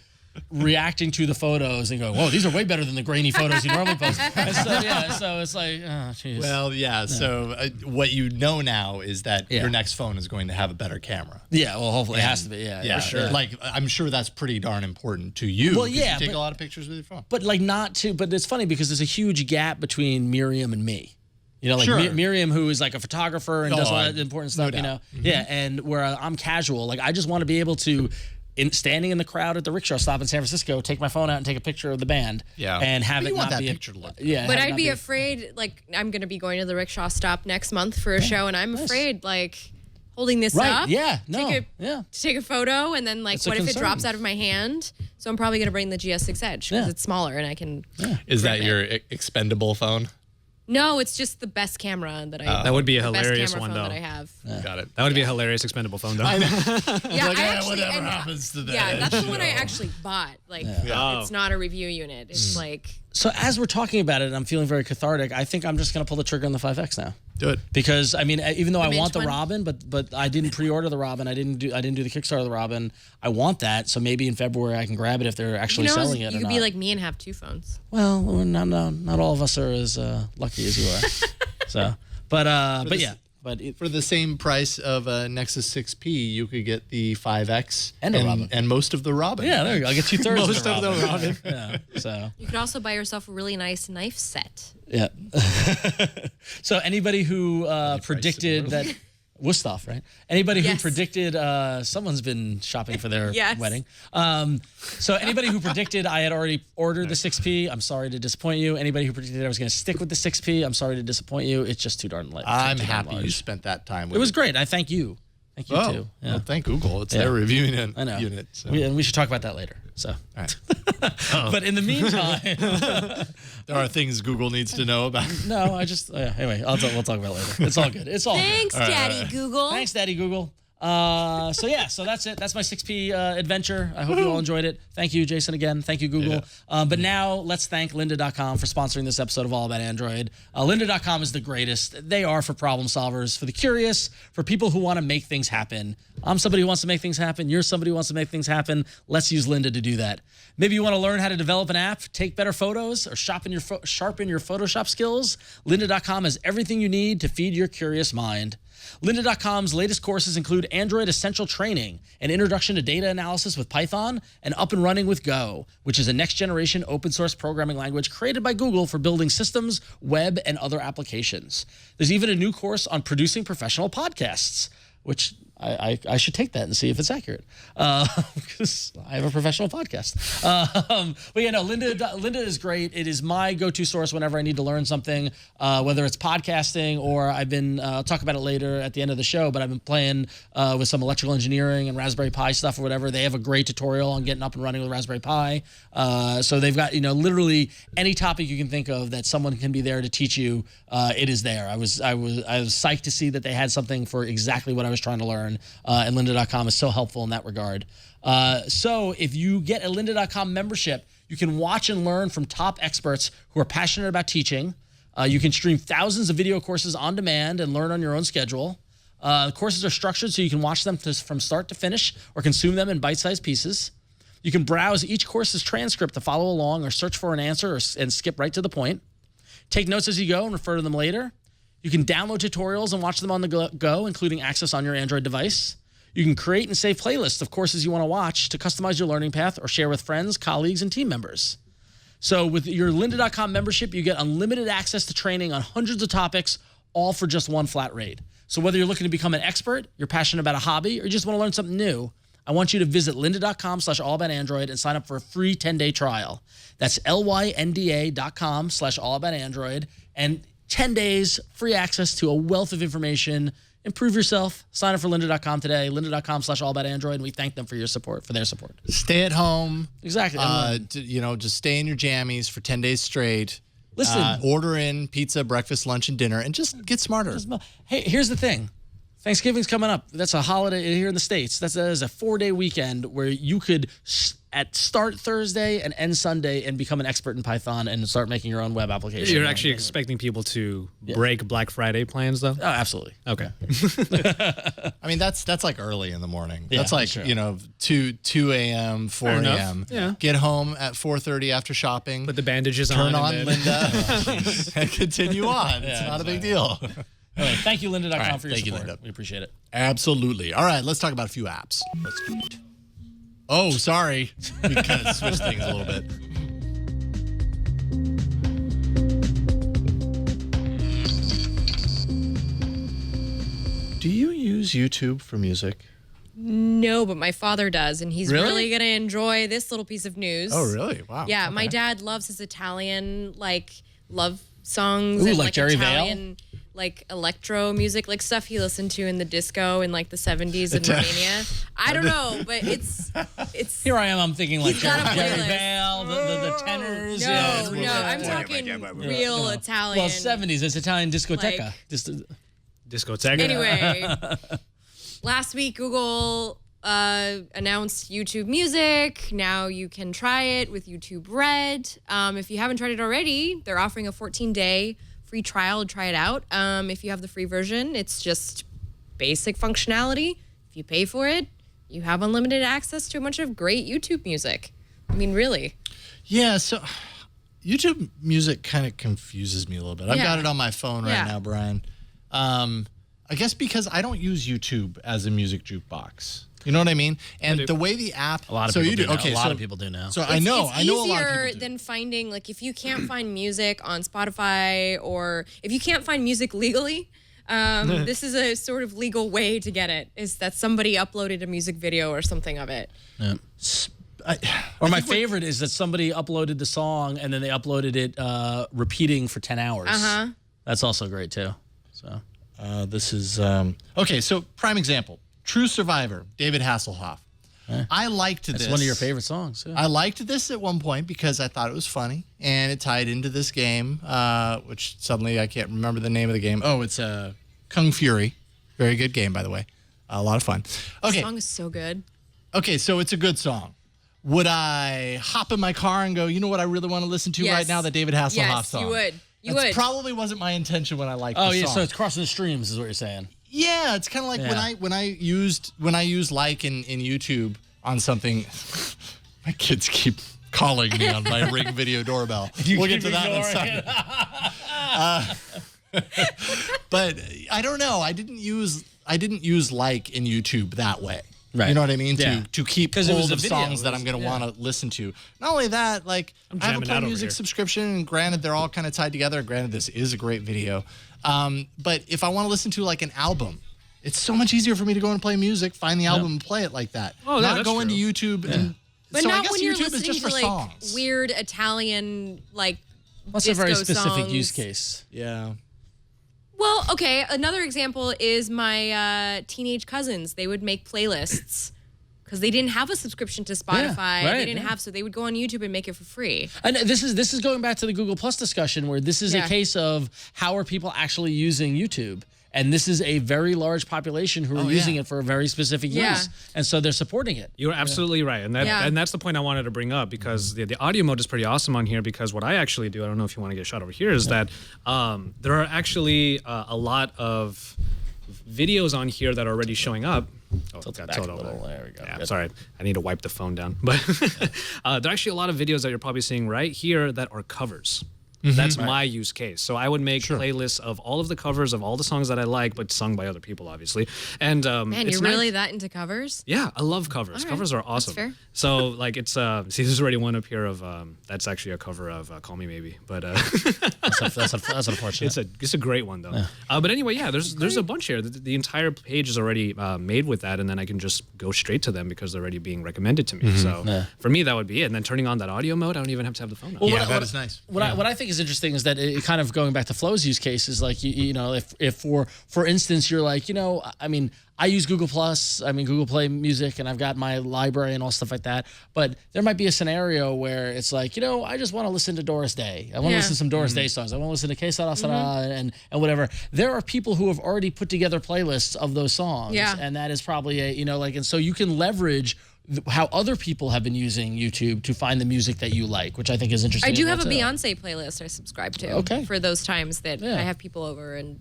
reacting to the photos and going, "Whoa, these are way better than the grainy photos you normally post." And so it's like, oh, jeez. Well, So what you know now is that your next phone is going to have a better camera. Yeah, well, hopefully it has to be. Yeah, for sure. Like I'm sure that's pretty darn important to you. Well, yeah, you take a lot of pictures with your phone. But but it's funny because there's a huge gap between Miriam and me. You know, like Miriam, who is like a photographer and does all that important stuff. No doubt. And where I'm casual. Like I just want to be able to. Standing in the crowd at the rickshaw stop in San Francisco, take my phone out and take a picture of the band. Yeah. And have it not be picture to look. Yeah. But I'd be afraid, like, I'm going to be going to the rickshaw stop next month for a show, and I'm afraid, like, holding this up. Yeah. To take a photo, and then, like, what if it drops out of my hand? So I'm probably going to bring the GS6 Edge because it's smaller and I can. Yeah. Is that your expendable phone? No, it's just the best camera that I. That would be a hilarious one, though. That I have. Got it. That would be a hilarious expendable phone, though. Whatever happens to that. Yeah, that's the one I actually bought. Like, it's not a review unit. It's like. So as we're talking about it, and I'm feeling very cathartic. I think I'm just going to pull the trigger on the 5X now. Do it. Because I mean, even though I want the Robin, but I didn't pre-order the Robin. I didn't do the Kickstarter of the Robin. I want that, so maybe in February I can grab it if they're actually selling it. You could be like me and have two phones. Well, not all of us are as lucky as you are. So, but for the same price of a Nexus 6P, you could get the 5X and a Robin and most of the Robin. Yeah, there you go. I get 2/3 most of the Robin. Yeah. So you could also buy yourself a really nice knife set. Yeah. So anybody who predicted that. Wusthof, right? Anybody who predicted someone's been shopping for their wedding. So anybody who predicted I had already ordered the 6P, I'm sorry to disappoint you. Anybody who predicted I was going to stick with the 6P, I'm sorry to disappoint you. It's just too darn late. I'm happy you spent that time with it. It was great. I thank you. Thank you too. Yeah. Well, thank Google. It's their reviewing unit. I know. Unit. So. We should talk about that later. So, All right. but in the meantime, There are things Google needs to know about. no, I just anyway. We'll talk about it later. It's all good. It's all Thanks, good. Daddy Google. Thanks, Daddy Google. So that's it. That's my 6P adventure. I hope you all enjoyed it. Thank you, Jason, again. Thank you, Google. But now let's thank lynda.com for sponsoring this episode of All About Android. Lynda.com is the greatest. They are for problem solvers, for the curious, for people who want to make things happen. I'm somebody who wants to make things happen. You're somebody who wants to make things happen. Let's use Lynda to do that. Maybe you want to learn how to develop an app, take better photos, or sharpen your Photoshop skills. Lynda.com has everything you need to feed your curious mind. Lynda.com's latest courses include Android Essential Training, an introduction to data analysis with Python, and Up and Running with Go, which is a next-generation open-source programming language created by Google for building systems, web, and other applications. There's even a new course on producing professional podcasts, which I should take that and see if it's accurate, because I have a professional podcast. But yeah, no, Lynda is great. It is my go-to source whenever I need to learn something, whether it's podcasting or I'll talk about it later at the end of the show, but I've been playing with some electrical engineering and Raspberry Pi stuff or whatever. They have a great tutorial on getting up and running with Raspberry Pi. So they've got, literally any topic you can think of that someone can be there to teach you, it is there. I was psyched to see that they had something for exactly what I was trying to learn. And lynda.com is so helpful in that regard. So if you get a lynda.com membership, you can watch and learn from top experts who are passionate about teaching. You can stream thousands of video courses on demand and learn on your own schedule. Courses are structured so you can watch them from start to finish or consume them in bite-sized pieces. You can browse each course's transcript to follow along or search for an answer and skip right to the point. Take notes as you go and refer to them later. You can download tutorials and watch them on the go, including access on your Android device. You can create and save playlists of courses you want to watch to customize your learning path or share with friends, colleagues, and team members. So with your lynda.com membership, you get unlimited access to training on hundreds of topics, all for just one flat rate. So whether you're looking to become an expert, you're passionate about a hobby, or you just want to learn something new, I want you to visit lynda.com/allaboutandroid and sign up for a free 10-day trial. That's lynda.com/allaboutandroid. And 10 days, free access to a wealth of information. Improve yourself. Sign up for lynda.com today, lynda.com/allaboutandroid, and we thank them for their support. Stay at home. Exactly. Just stay in your jammies for 10 days straight. Listen. Order in pizza, breakfast, lunch, and dinner, and just get smarter. Hey, here's the thing. Thanksgiving's coming up. That's a holiday here in the States. That is a 4-day weekend where you could start Thursday and end Sunday and become an expert in Python and start making your own web application. You're actually expecting people to break Black Friday plans, though? Oh, absolutely. Okay. I mean, that's like early in the morning. Yeah, that's like, sure. 2 a.m., 4 a.m. Yeah. Get home at 4:30 after shopping. Put the bandages Turn on. on and then- Lynda and continue on. It's not a big deal. Anyway, thank you, lynda.com, All right, for your thank you, support. Lynda. We appreciate it. Absolutely. All right, let's talk about a few apps. Let's do it. Oh, sorry. We kind of switched things a little bit. Do you use YouTube for music? No, but my father does, and he's Really? really going to enjoy this little piece of news. Oh, really? Wow. Yeah, my Okay. dad loves his Italian, love songs. Ooh, and, like Jerry Vale? Italian, electro music, stuff he listened to in the disco in, the 70s in Romania. I don't know, but it's... Here I am, I'm thinking like He's got a Jerry playlist. Vale, the tenors. No, yeah, no, I'm talking real Italian. Well, 70s, it's Italian discoteca. Like- Discoteca. Anyway, last week Google announced YouTube Music. Now you can try it with YouTube Red. If you haven't tried it already, they're offering a 14-day free trial to try it out. If you have the free version, it's just basic functionality. If you pay for it, you have unlimited access to a bunch of great YouTube music. I mean, really. Yeah, so YouTube music kind of confuses me a little bit. I've Yeah. got it on my phone right Yeah. now, Brian. I guess because I don't use YouTube as a music jukebox. You know what I mean? And the way the app... A lot of so people you do. Okay, a lot so- of people do now. So I know It's a lot of easier people do. than finding, if you can't find music on Spotify or if you can't find music legally, this is a sort of legal way to get it, is that somebody uploaded a music video or something of it. Or my favorite is that somebody uploaded the song and then they uploaded it repeating for 10 hours. Uh-huh. That's also great too. So This is... okay, so prime example. True Survivor, David Hasselhoff. I liked this. It's one of your favorite songs. Yeah. I liked this at one point because I thought it was funny, and it tied into this game, which suddenly I can't remember the name of the game. Oh, it's Kung Fury. Very good game, by the way. A lot of fun. Okay. The song is so good. Okay, so it's a good song. Would I hop in my car and go, you know what I really want to listen to right now? The David Hasselhoff song. Yes, you would. You That would. probably wasn't my intention when I liked the song. Oh, yeah, so it's crossing the streams is what you're saying. Yeah, it's kind of like when I used like in YouTube on something. My kids keep calling me on my Ring video doorbell. We'll get to that in a second. But I don't know. I didn't use like in YouTube that way. Right. You know what I mean? Yeah. To keep 'Cause it was hold a of video. songs that I'm going to want to listen to. Not only that, like I have a jamming Play out over Music here. subscription, and granted they're all kind of tied together. Granted, this is a great video. But if I want to listen to like an album, it's so much easier for me to go and play music, find the album, and play it like that. Oh, yeah, not that's go into true. YouTube and. But so I not guess when you're YouTube is listening just to for like songs. weird Italian like That's a very disco specific songs. use case. Yeah. Well, okay. Another example is my teenage cousins. They would make playlists because they didn't have a subscription to Spotify. right, They didn't have, so they would go on YouTube and make it for free. And this is going back to the Google Plus discussion where this is a Yeah. case of how are people actually using YouTube. And this is a very large population who are using it for a very specific Yeah. use. And so they're supporting it. You're absolutely right, and that's the point I wanted to bring up because the audio mode is pretty awesome on here. Because what I actually do, I don't know if you want to get shot over here, is that there are actually a lot of videos on here that are already showing up. Oh, Tilt got back tilted a over little. there. There we go. Yeah, Good. sorry, I need to wipe the phone down. But there are actually a lot of videos that you're probably seeing right here that are covers. That's my use case. So I would make playlists of all of the covers of all the songs that I like, but sung by other people, obviously. And Man, it's you're nice. really that into covers? Yeah, I love covers. All right, Covers are awesome. fair. So like it's see, there's already one up here of that's actually a cover of "Call Me Maybe," but That's unfortunate. it's a great one though. But anyway, yeah, there's a bunch here. The entire page is already made with that, and then I can just go straight to them because they're already being recommended to me. So for me, that would be it. And then turning on that audio mode, I don't even have to have the phone on. Well, Yeah, that is nice. What I think is interesting is that it kind of going back to Flo's use case is like you know if for instance you're like I mean I use Google Plus, I mean Google Play Music, and I've got my library and all stuff like that. But there might be a scenario where it's like I just want to listen to Doris Day. I want to listen to some Doris Day songs. I want to listen to Que Sera Sera and whatever. There are people who have already put together playlists of those songs, and that is probably and so you can leverage how other people have been using YouTube to find the music that you like, which I think is interesting. I do as have well, a too. Beyonce playlist I subscribe to. Okay. For those times that Yeah. I have people over and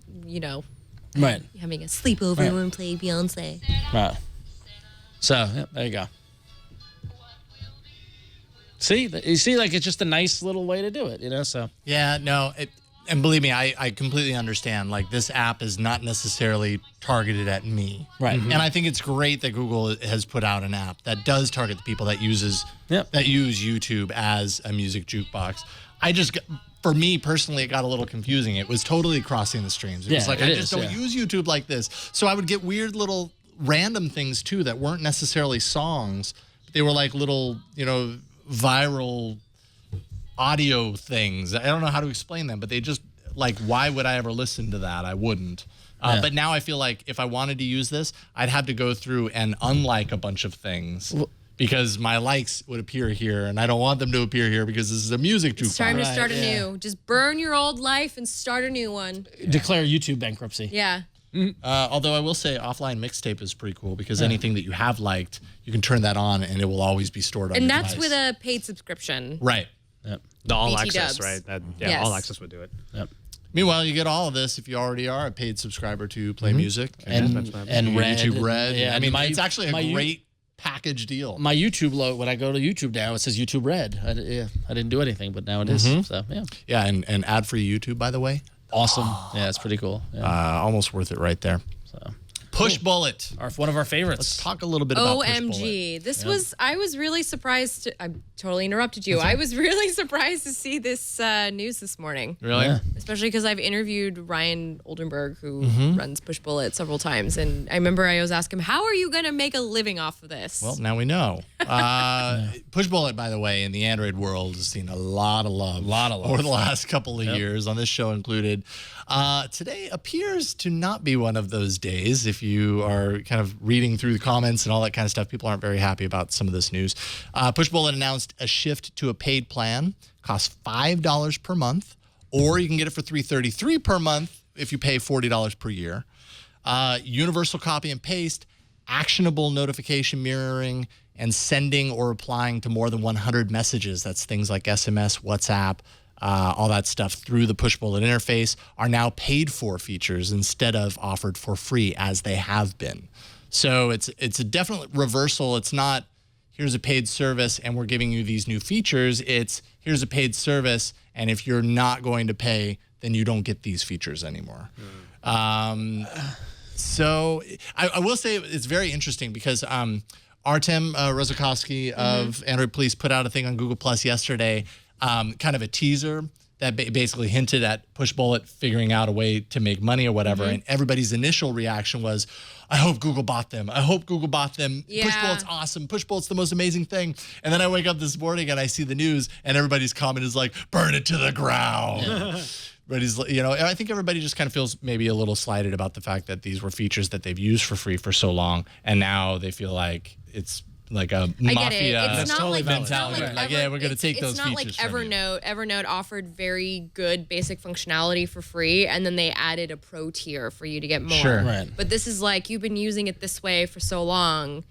Right. having a sleepover Right. and playing Beyonce. Right. So there you go. See, you see, like it's just a nice little way to do it, So Yeah, no, and believe me, I completely understand. Like this app is not necessarily targeted at me, Right. And I think it's great that Google has put out an app that does target the people that use YouTube as a music jukebox. For me personally, it got a little confusing. It was totally crossing the streams. It was like it I is, just don't yeah. use YouTube like this, so I would get weird little random things too that weren't necessarily songs. But they were like little, viral audio things. I don't know how to explain them, but they just like, why would I ever listen to that? I wouldn't. But now I feel like if I wanted to use this, I'd have to go through and unlike a bunch of things because my likes would appear here, and I don't want them to appear here because this is a music jukebox. It's time to start anew. Just burn your old life and start a new one. Declare YouTube bankruptcy. Yeah. Although I will say offline mixtape is pretty cool because anything that you have liked, you can turn that on and it will always be stored on And your that's device. with a paid subscription. Right. The all BT access, dubs. right? That, Yes. all access would do it. Yep. Meanwhile, you get all of this if you already are a paid subscriber to Play Music And Red. YouTube Red. Yeah, I mean, my- it's actually my a U- great package deal. My YouTube when I go to YouTube now, it says YouTube Red. I didn't do anything, but now it is. So yeah, Yeah, and ad-free YouTube, by the way. awesome. Yeah, it's pretty cool. Yeah. Almost worth it right there. So Pushbullet. one of our favorites. Let's talk a little bit about OMG. I was really surprised. I totally interrupted you. I was really surprised to see this news this morning. Really? Yeah. Especially because I've interviewed Ryan Oldenburg, who runs Pushbullet several times. And I remember I always ask him, how are you going to make a living off of this? Well, now we know. Pushbullet, by the way, in the Android world has seen a lot of love. Over the last couple of years, on this show included. Today appears to not be one of those days if you are kind of reading through the comments and all that kind of stuff, people aren't very happy about some of this news. Pushbullet announced a shift to a paid plan, costs $5 per month, or you can get it for $333 per month if you pay $40 per year. Universal copy and paste, actionable notification mirroring, and sending or replying to more than 100 messages. That's things like SMS, WhatsApp, all that stuff through the Pushbullet interface are now paid for features instead of offered for free as they have been. So it's a definite reversal. It's not here's a paid service and we're giving you these new features. It's here's a paid service, and if you're not going to pay, then you don't get these features anymore. So I will say it's very interesting because Artem Rozakowski of Android Police put out a thing on Google Plus yesterday, kind of a teaser that basically hinted at Pushbullet figuring out a way to make money or whatever. And everybody's initial reaction was, I hope Google bought them. I hope Google bought them. Yeah. Pushbullet's awesome. Pushbullet's the most amazing thing. And then I wake up this morning and I see the news and everybody's comment is like, burn it to the ground. But he's, I think everybody just kind of feels maybe a little slighted about the fact that these were features that they've used for free for so long, and now they feel like it's like a mafia It's not like mentality. We're going to take those features. It's not like Evernote. Evernote offered very good basic functionality for free, and then they added a pro tier for you to get more. Sure. Right. But this is like you've been using it this way for so long,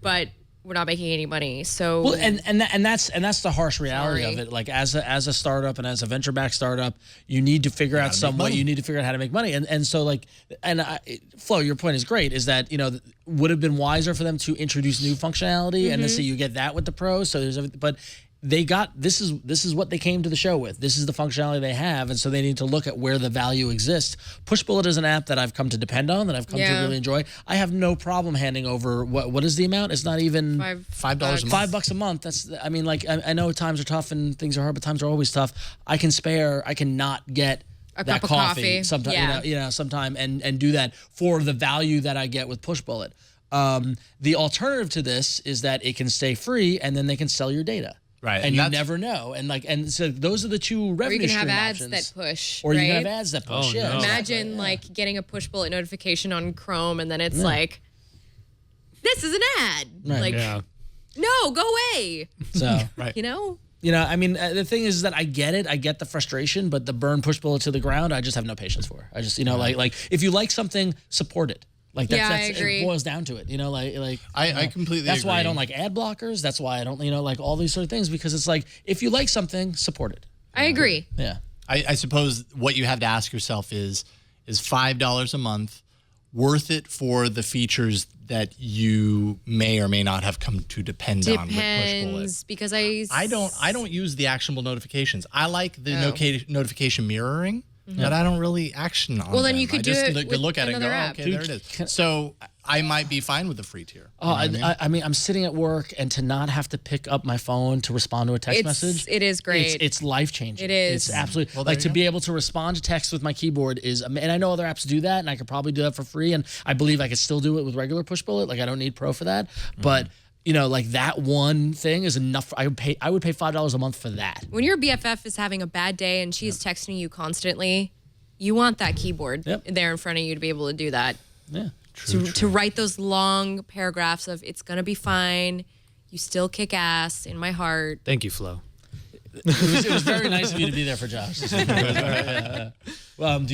but we're not making any money. So well, and that's the harsh reality of it. Like as a startup and as a venture backed startup, you need to figure out some way. You need to figure out how to make money. And so like Flo, your point is great. Is that would have been wiser for them to introduce new functionality and then so you get that with the pros. So but they got this is what they came to the show with. This is the functionality they have, and so they need to look at where the value exists. Pushbullet is an app that I've come to depend on, that I've come to really enjoy. I have no problem handing over what is the amount? It's not even $5 a month. $5 a month. That's I know times are tough and things are hard, but times are always tough. I cannot get a that cup of coffee sometime, sometime and do that for the value that I get with Pushbullet. The alternative to this is that it can stay free and then they can sell your data. Right, and you never know, and so those are the two revenue stream options. Or you can have ads that push, or you can have ads that push. No. Imagine like getting a Pushbullet notification on Chrome, and then it's like, this is an ad. Right. Like, no, go away. So right. The thing is that I get it. I get the frustration, but the burn Pushbullet to the ground, I just have no patience for. I just, like if you like something, support it. Like that's I agree. It boils down to it. I completely That's agree. why I don't like ad blockers. That's why I don't, like all these sort of things, because it's like if you like something, support it. I agree. Yeah. I suppose what you have to ask yourself is $5 a month worth it for the features that you may or may not have come to depend on with Pushbullet? Because I don't use the actionable notifications. I like the notification mirroring. That I don't really action on. Well, then them. you could I do just it with look at it and go, another app. okay, there it is. So I might be fine with the free tier. I'm sitting at work and to not have to pick up my phone to respond to a text message. It is great. It's life changing. It is. It's absolutely to be able to respond to text with my keyboard is, and I know other apps do that, and I could probably do that for free, and I believe I could still do it with regular Pushbullet. Like I don't need Pro for that, but. Like that one thing is enough. I would pay $5 a month for that. When your BFF is having a bad day and she's texting you constantly, you want that keyboard there in front of you to be able to do that. Yeah. To write those long paragraphs of "it's gonna be fine, you still kick ass in my heart." Thank you, Flo. It was very nice of you to be there for Josh. Do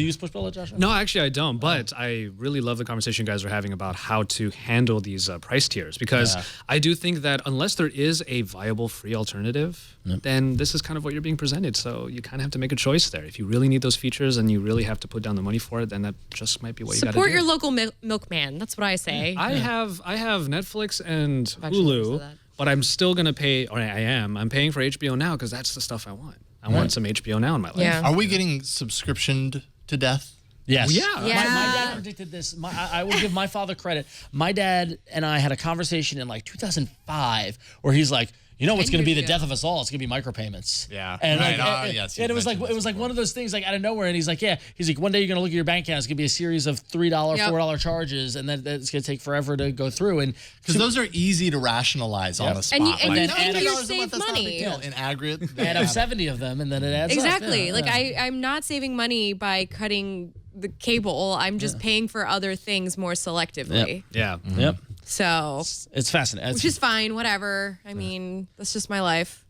you use Pushbullet, Josh? No, actually I don't, but I really love the conversation you guys are having about how to handle these price tiers, because I do think that unless there is a viable free alternative, then this is kind of what you're being presented. So you kind of have to make a choice there. If you really need those features and you really have to put down the money for it, then that just might be what you got to do. Support your local milkman. That's what I say. I have Netflix and Hulu. But I'm still going to pay, or I'm paying for HBO Now because that's the stuff I want. I want some HBO Now in my life. Yeah. Are we getting subscriptioned to death? Yes. Well, My dad predicted this. I will give my father credit. My dad and I had a conversation in like 2005 where he's like, you know what's going to be the death of us all? It's going to be micropayments. Yeah. And right. yes. And it was like one of those things like out of nowhere. And he's like, one day you're going to look at your bank account. It's going to be a series of $3, $4 charges, and then it's going to take forever to go through. And because those are easy to rationalize on the spot. And you $90 you a save month, that's not a big money. deal. In aggregate, add up 70 of them, and then it adds up. Exactly. Yeah, like I'm not saving money by cutting the cable. I'm just paying for other things more selectively. Yeah. Yep. So It's fascinating. which is fine, whatever. I mean, that's just my life.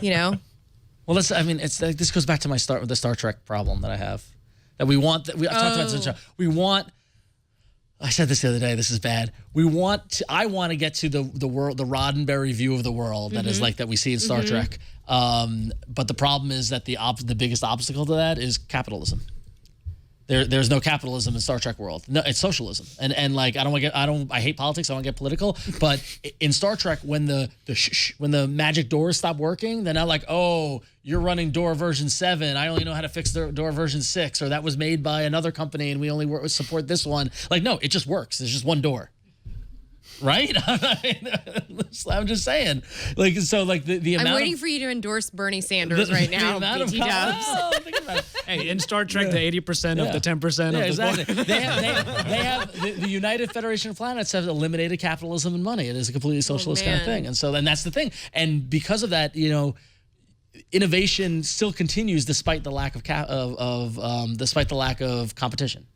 You know? Well, this goes back to the Star Trek problem that I have. That we want, I've talked about this. We want, I said this the other day, this is bad. I want to get to the world, the Roddenberry view of the world that is like that we see in Star Trek. But the problem is that the biggest obstacle to that is capitalism. There's no capitalism in Star Trek world. No, it's socialism. And like I hate politics. I don't get political. But in Star Trek, when the magic doors stop working, they're not like, oh, you're running door version 7. I only know how to fix the door version 6, or that was made by another company and we only support this one. Like, no, it just works. There's just one door. Right? I'm just saying. Like, so like the amount I'm waiting for you to endorse Bernie Sanders right now. BT Dubs. Think about it. Hey, in Star Trek, the 80% of the 10% of the exactly. They have the United Federation of Planets have eliminated capitalism and money. It is a completely socialist kind of thing, and that's the thing. And because of that, innovation still continues despite the lack of despite the lack of competition.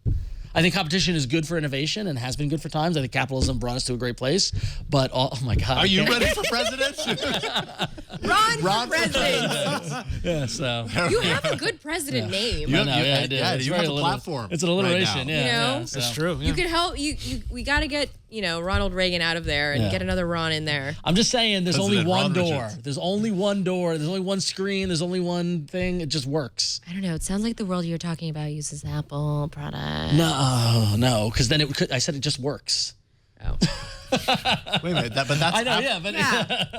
I think competition is good for innovation and has been good for times. I think capitalism brought us to a great place. But oh my God, are you ready for president? Ron for president. Yeah, so You have a good president name. You I know, have, I do. yeah, It's you very have a alliteration. platform. It's an alliteration, right now. yeah. You know? Yeah, so. That's true. You could help. We got to get Ronald Reagan out of there and get another Ron in there. I'm just saying, there's only President one Ron door. Richards. There's only one door. There's only one screen. There's only one thing. It just works. I don't know. It sounds like the world you're talking about uses Apple product. No, because then I said it just works. Oh. Wait a minute, but that's I know, but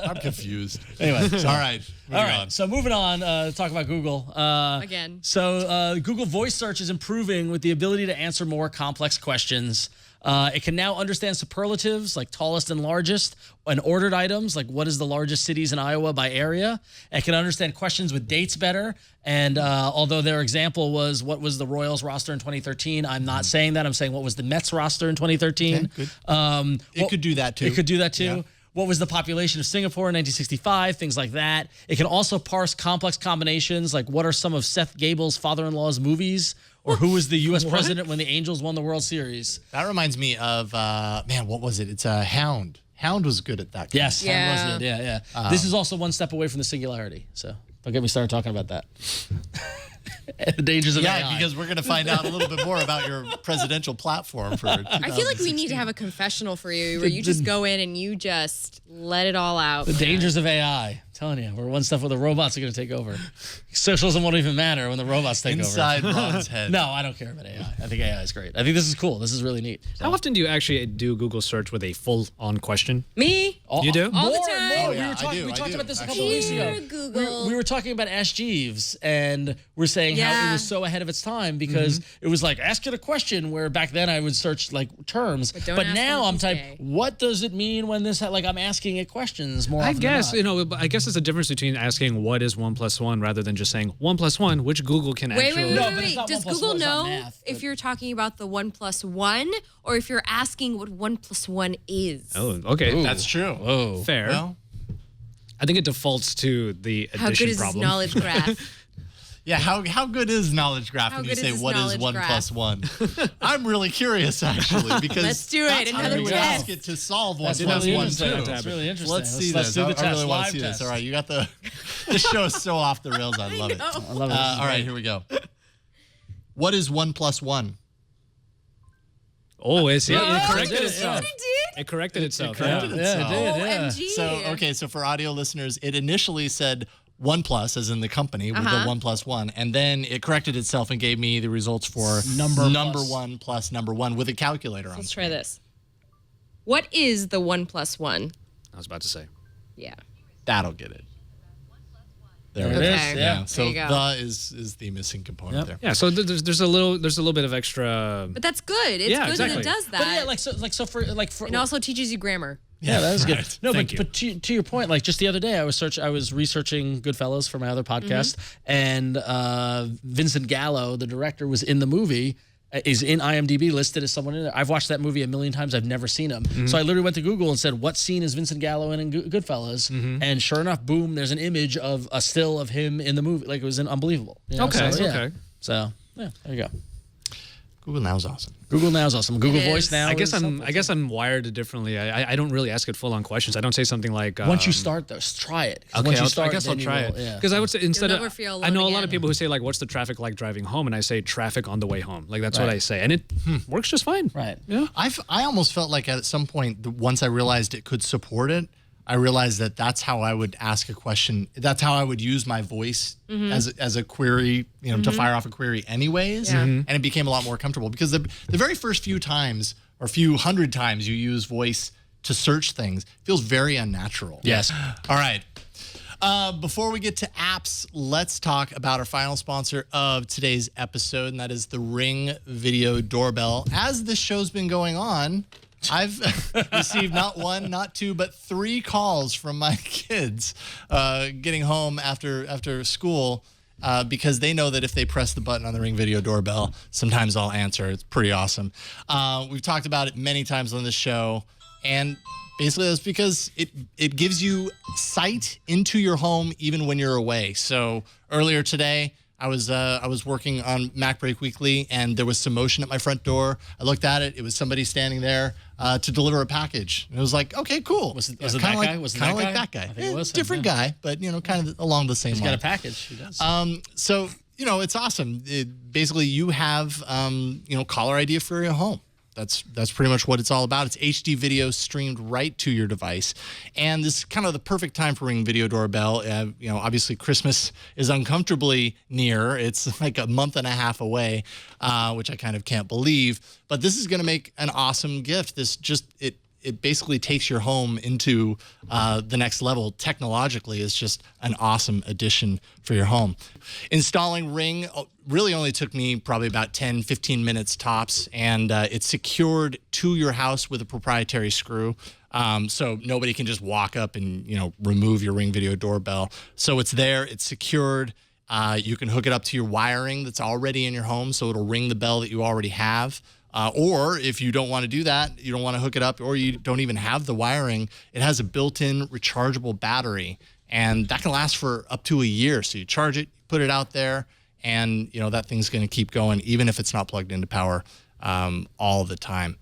I'm confused. anyway. All right, moving All right, on. so moving on, talk about Google. Again. So Google Voice Search is improving with the ability to answer more complex questions. It can now understand superlatives like tallest and largest, and ordered items like what is the largest cities in Iowa by area. It can understand questions with dates better. And although their example was what was the Royals roster in 2013, I'm not saying that. I'm saying what was the Mets roster in 2013. Okay, good. It could do that too. It could do that too. Yeah. What was the population of Singapore in 1965? Things like that. It can also parse complex combinations, like what are some of Seth Gable's father-in-law's movies, or who was the U.S. president when the Angels won the World Series. That reminds me of what was it? It's a Hound. Hound was good at that. Yes, Yeah. that was it. Yeah. This is also one step away from the singularity. So don't get me started talking about that. The dangers of AI. Yeah, because we're going to find out a little bit more about your presidential platform for. I feel like we need to have a confessional for you where you just go in and you just let it all out. The dangers of AI. I'm telling you, we're one step where the robots are going to take over. Socialism won't even matter when the robots take Inside over. Ron's head. No, I don't care about AI. I think AI is great. I think this is cool. This is really neat. How often do you actually do Google search with a full-on question? Me? You do? All the More time. and more. Oh, yeah, We talked about this a couple actually. weeks ago. Dear Google. We were talking about Ask Jeeves, and we're saying how Yeah. it was so ahead of its time because it was like, ask it a question, where back then I would search like terms. don't But ask now them I'm to typing, stay. what does it mean when this, like I'm asking it questions more I often guess, than not. I guess there's a difference between asking what is 1 + 1 rather than just saying 1 + 1, which Google can Wait, actually. wait, No, wait, but it's wait. not Does 1 + Google 1, it's not know math, if but- you're talking about the 1 + 1 or if you're asking what 1 + 1 is? Oh, okay. That's true. Oh. Fair. Well, I think it defaults to the How addition good is this problem. knowledge graph? yeah. How good is knowledge graph How when you good say is this what is knowledge 1 graph? + 1? I'm really curious actually because Let's do it. That's how Another you would test. ask it to solve 1 That's + really 1 interesting. too. That's really interesting. Let's see Let's this. do the I test. really want Live to see test. this. All right, you got the. This show is so off the rails. I love it. I love it. All right, here we go. What is 1 + 1? Oh, it's, yeah, it Oh, corrected you itself. see what it did? It corrected itself. corrected yeah. itself. Yeah, it did, yeah. OMG. So okay, so for audio listeners, it initially said 1 plus, as in the company with the 1 + 1, and then it corrected itself and gave me the results for Number number plus. 1 plus number 1 with a calculator on. Let's try this. What is the 1 + 1? I was about to say. Yeah. That'll get it. There There it it is. is, Okay. yeah. There So you go. the is the missing component there. Yeah, so there's a little bit of extra. But that's good. It's Yeah, good exactly. that it does that. But yeah, for it also teaches you grammar. Yeah, that was good. Right. No, Thank but to your point, like just the other day, I was researching Goodfellas for my other podcast, and Vincent Gallo, the director, was in the movie. Is in IMDb listed as someone in there. I've watched that movie a million times. I've never seen him. So I literally went to Google and said, "What scene is Vincent Gallo in Goodfellas?" And sure enough, boom! There's an image of a still of him in the movie. Like it was unbelievable. You know? Okay, So, yeah. okay. So yeah, there you go. Google Now is awesome. Google Now is awesome. Google It Voice is. now. I guess is I'm wired differently. I don't really ask it full on questions. I don't say something like once you start, though, try it. 'Cause Okay, once you start, I guess I'll then you try will- it. yeah. Because I would say instead never of feel I know alone a lot of again. people who say like, "What's the traffic like driving home?" And I say traffic on the way home. Like that's what Right. I say, and it works just fine. Right. Yeah. I almost felt like at some point, once I realized it could support it, I realized that that's how I would ask a question. That's how I would use my voice as a query, to fire off a query anyways. Yeah. And it became a lot more comfortable because the very first few times or few hundred times you use voice to search things feels very unnatural. Yes. All right. Before we get to apps, let's talk about our final sponsor of today's episode, and that is the Ring Video Doorbell. As this show's been going on, I've received not one, not two, but 3 calls from my kids getting home after school because they know that if they press the button on the Ring Video Doorbell, sometimes I'll answer. It's pretty awesome. We've talked about it many times on this show, and basically that's because it gives you sight into your home even when you're away. So earlier today, I was working on Mac Break Weekly, and there was some motion at my front door. I looked at it. It was somebody standing there to deliver a package. And it was like, okay, cool. Was it Kinda that like, guy? Was it kinda that like guy? that guy. I think it was him, different yeah. guy, but kind of along the same He's line. got a package. He does. So it's awesome. Basically, you have caller ID for your home. That's pretty much what it's all about. It's HD video streamed right to your device, and this is kind of the perfect time for Ring Video Doorbell. Obviously Christmas is uncomfortably near. It's like a month and a half away, which I kind of can't believe. But this is going to make an awesome gift. It basically takes your home into the next level. Technologically, it's just an awesome addition for your home. Installing Ring really only took me probably about 10, 15 minutes tops, and it's secured to your house with a proprietary screw. So nobody can just walk up and remove your Ring Video Doorbell. So it's there, it's secured. You can hook it up to your wiring that's already in your home, so it'll ring the bell that you already have. Or if you don't want to do that, you don't want to hook it up, or you don't even have the wiring, it has a built-in rechargeable battery, and that can last for up to a year. So you charge it, put it out there, and that thing's going to keep going even if it's not plugged into power all the time.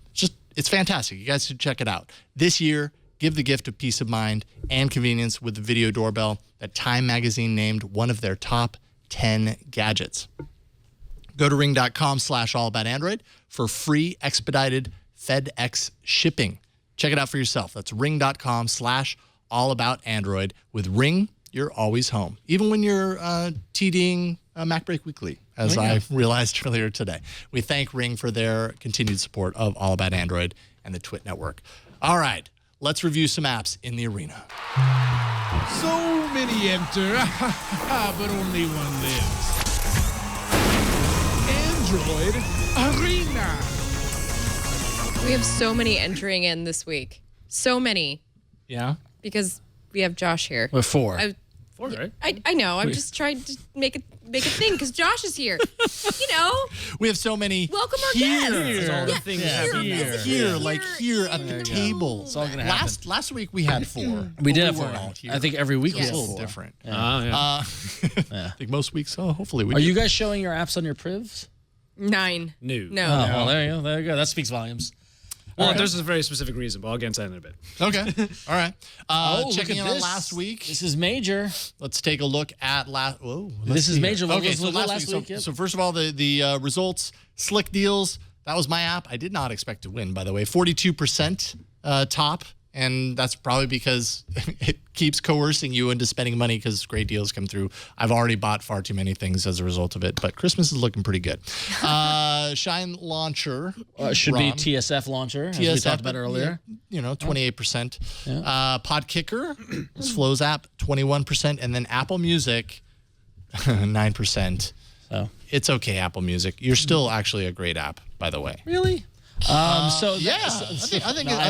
It's fantastic. You guys should check it out. This year, give the gift of peace of mind and convenience with the Video Doorbell that Time Magazine named one of their top 10 gadgets. Go to ring.com/allaboutandroid for free expedited FedEx shipping. Check it out for yourself. That's ring.com/allaboutandroid. With Ring, you're always home, even when you're TDing Mac Break Weekly, as I realized earlier today. We thank Ring for their continued support of All About Android and the Twit Network. All right, let's review some apps in the arena. So many enter, but only one lives. Android Arena. We have so many entering in this week. So many. Yeah? Because we have Josh here. We're 4. Four, right? I know. I'm just trying to make a thing because Josh is here. We have so many. Welcome our here. guests. All the things Here at the table. It's all gonna happen. Last week we had 4. We did have weren't 4. all here. I think every week Yes. was It's a little 4. different. Yeah. I think most weeks, hopefully we Are do. you guys showing your apps on your Privs? 9. No. No. Oh, well, there you go. There you go. That speaks volumes. Well, there's a very specific reason, but I'll get into that in a bit. Okay. All right. Checking in look at on last week. This is major. Let's take a look at last. Whoa. This is major. What Okay, was so last week, So, yep. so first of all, the results. Slick Deals. That was my app. I did not expect to win, by the way. 42% top. And that's probably because it keeps coercing you into spending money because great deals come through. I've already bought far too many things as a result of it, but Christmas is looking pretty good. Shine Launcher. Should ROM. be TSF launcher, as we talked about earlier. 28%. Podkicker, this Flo's app, 21%. And then Apple Music, 9%. So It's okay, Apple Music. You're still actually a great app, by the way. really? I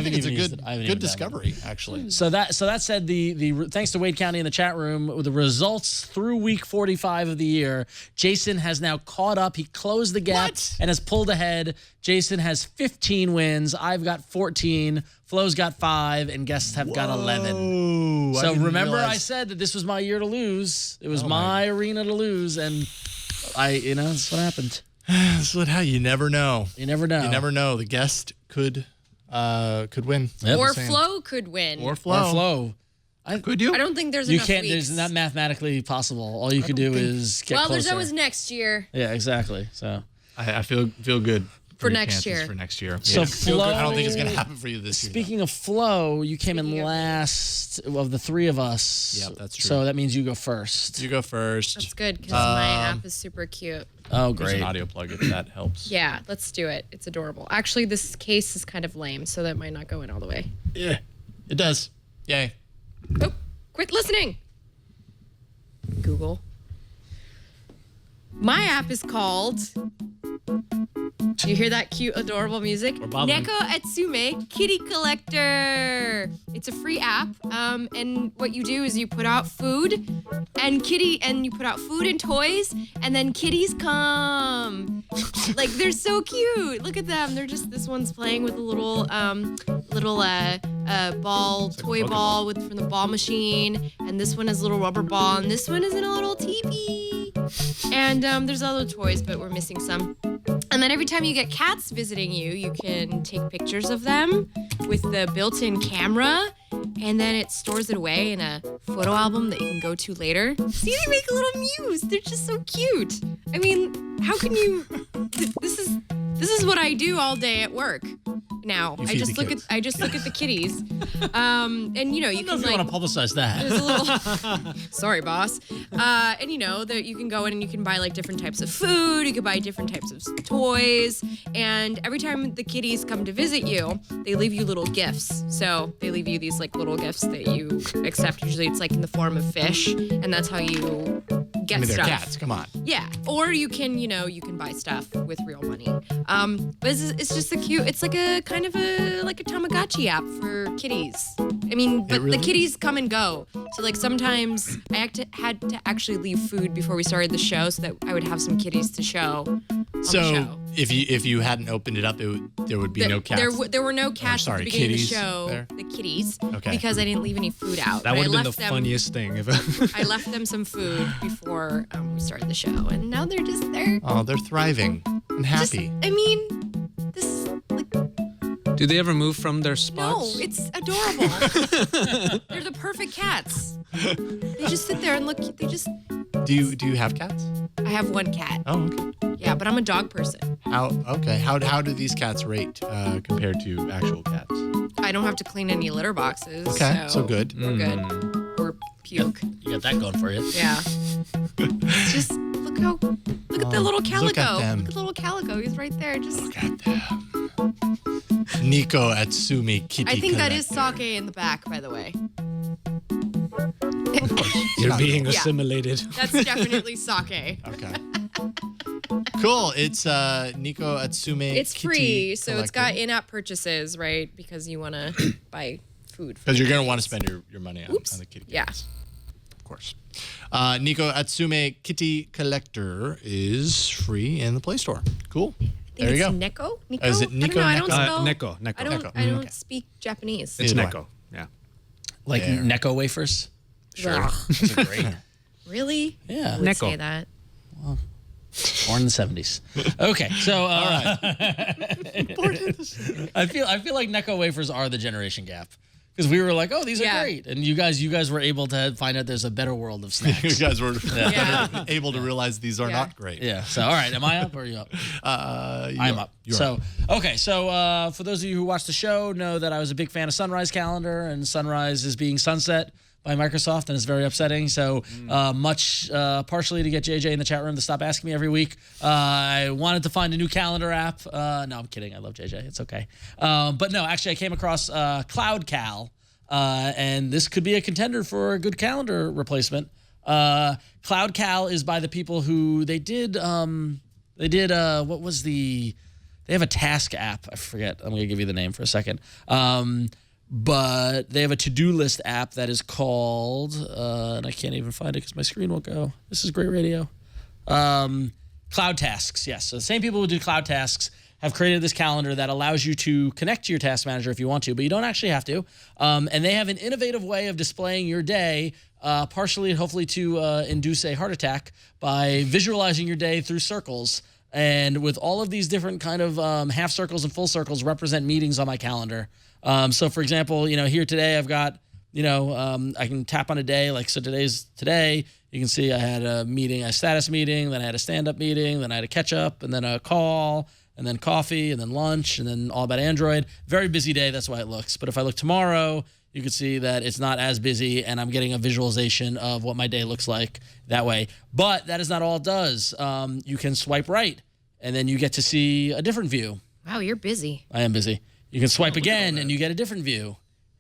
think it's a good discovery. discovery, actually. So that said, the thanks to Wade County in the chat room, with the results through week 45 of the year, Jason has now caught up. He closed the gap and has pulled ahead. Jason has 15 wins. I've got 14. Flo's got 5, and guests have got 11. Whoa, So remember, I said that this was my year to lose. It was my arena to lose, and that's what happened. This is how you never know. You never know. You never know. The guest could win. Yep. Or Flo could win. Or Flo. Or Flo. Could you? I don't think there's You enough can't. weeks. There's not mathematically possible. All you can do is get well, closer. there's always next year. Yeah, exactly. So I feel good For your next chances year. For next year. So Yeah. Flo, I don't think it's gonna happen for you this year. Speaking of Flo, you came in last of the three of us. Yep, that's true. So that means you go first. You go first. That's good because my app is super cute. Oh, There's great. an audio plug if that helps. Yeah, let's do it. It's adorable. Actually, this case is kind of lame, so that might not go in all the way. Yeah, it does. Yay. Oh, quit listening. Google. My app is called. Do you hear that cute, adorable music? Neko Atsume Kitty Collector. It's a free app, and what you do is you put out food, and you put out food and toys, and then kitties come. Like they're so cute. Look at them. They're just. This one's playing with a little ball, toy ball from the ball machine, and this one is a little rubber ball, and this one is in a little teepee. And there's other toys, but we're missing some. And then every time you get cats visiting you, you can take pictures of them with the built-in camera, and then it stores it away in a photo album that you can go to later. See, they make a little muse. They're just so cute. I mean, how can you? This is what I do all day at work. Now I just look at the kitties, and you know you can you want to publicize that. There's a little. Sorry, boss. And you know that you can go in and you can buy like different types of food. You can buy different types of toys, and every time the kitties come to visit you, they leave you little gifts. So they leave you these like little gifts that you accept. Usually it's like in the form of fish, and that's how you get They're stuff. cats. Come on. Yeah, or you can buy stuff with real money. But it's just a cute. It's like a kind of a Tamagotchi app for kitties. I mean, but the kitties come and go. So like sometimes I had to actually leave food before we started the show so that I would have some kitties to show on the show. if you hadn't opened it up, there would be no cats. There were no cats at the beginning of the show. There? The kitties, Okay. because I didn't leave any food out. That But would I have been the left them- funniest thing. I left them some food before we started the show, and now they're just there. Oh, they're thriving and happy. I mean, this is like. Do they ever move from their No, spots? it's adorable. They're the perfect cats. They just sit there and look. They just. Do you have cats? I have one cat. Oh, okay. Yeah, but I'm a dog person. How do these cats rate compared to actual cats? I don't have to clean any litter boxes. Okay, so good. We're good. Or puke. You got that going for you. Yeah. Just look at the little calico. Look at them. Look at the little calico. He's right there. Just. Look at them. Nico Atsumi Kitty I think that Collector. is sake in the back, by the way. You're being Yeah. assimilated. That's definitely sake. Okay. Cool. It's Nico Atsume. It's Kitty free, so it's got Collector. in-app purchases, right? Because you want to buy food. Because you're gonna want to spend your money on the kitty Yeah. cats. Of course. Nico Atsume Kitty Collector is free in the Play Store. Cool. There you go. Neko? Nico? Is it Nico? I don't know. I don't Neko. spell. I don't speak Japanese. It's Neither do Neko. Yeah. Like There. Necco wafers. Ugh. Those are great. Really? Yeah. I would Neko. say that. Born in the 70s. Okay, so I feel like Necco wafers are the generation gap. Because we were like, oh, these are Yeah. great. And you guys were able to find out there's a better world of You snacks. guys were Yeah. able to realize these are Yeah. not great. Yeah. So, all right. Am I up or are you up? I'm up. So, okay. So, for those of you who watch the show, know that I was a big fan of Sunrise Calendar, and Sunrise is being sunset by Microsoft, and it's very upsetting. So, much partially to get JJ in the chat room to stop asking me every week. I wanted to find a new calendar app. No, I'm kidding. I love JJ. It's okay. But no, actually, I came across Cloud Cal, and this could be a contender for a good calendar replacement. Cloud Cal is by the people who they did what was the? They have a task app. I forget. I'm gonna give you the name for a second. But they have a to-do list app that is called, and I can't even find it because my screen won't go. This is great radio. Cloud Tasks, yes. So the same people who do Cloud Tasks have created this calendar that allows you to connect to your task manager if you want to, but you don't actually have to. And they have an innovative way of displaying your day, partially hopefully to induce a heart attack by visualizing your day through circles. And with all of these different kind of half circles and full circles represent meetings on my calendar. So for example, here today I've got, I can tap on a day, like, so today's today. You can see I had a meeting, a status meeting, then I had a stand-up meeting, then I had a catch-up, and then a call, and then coffee, and then lunch, and then all about Android. Very busy day, that's why it looks. But if I look tomorrow, you can see that it's not as busy, and I'm getting a visualization of what my day looks like that way. But that is not all it does. You can swipe right, and then you get to see a different view. Wow, you're busy. I am busy. You can swipe again, and you get a different view.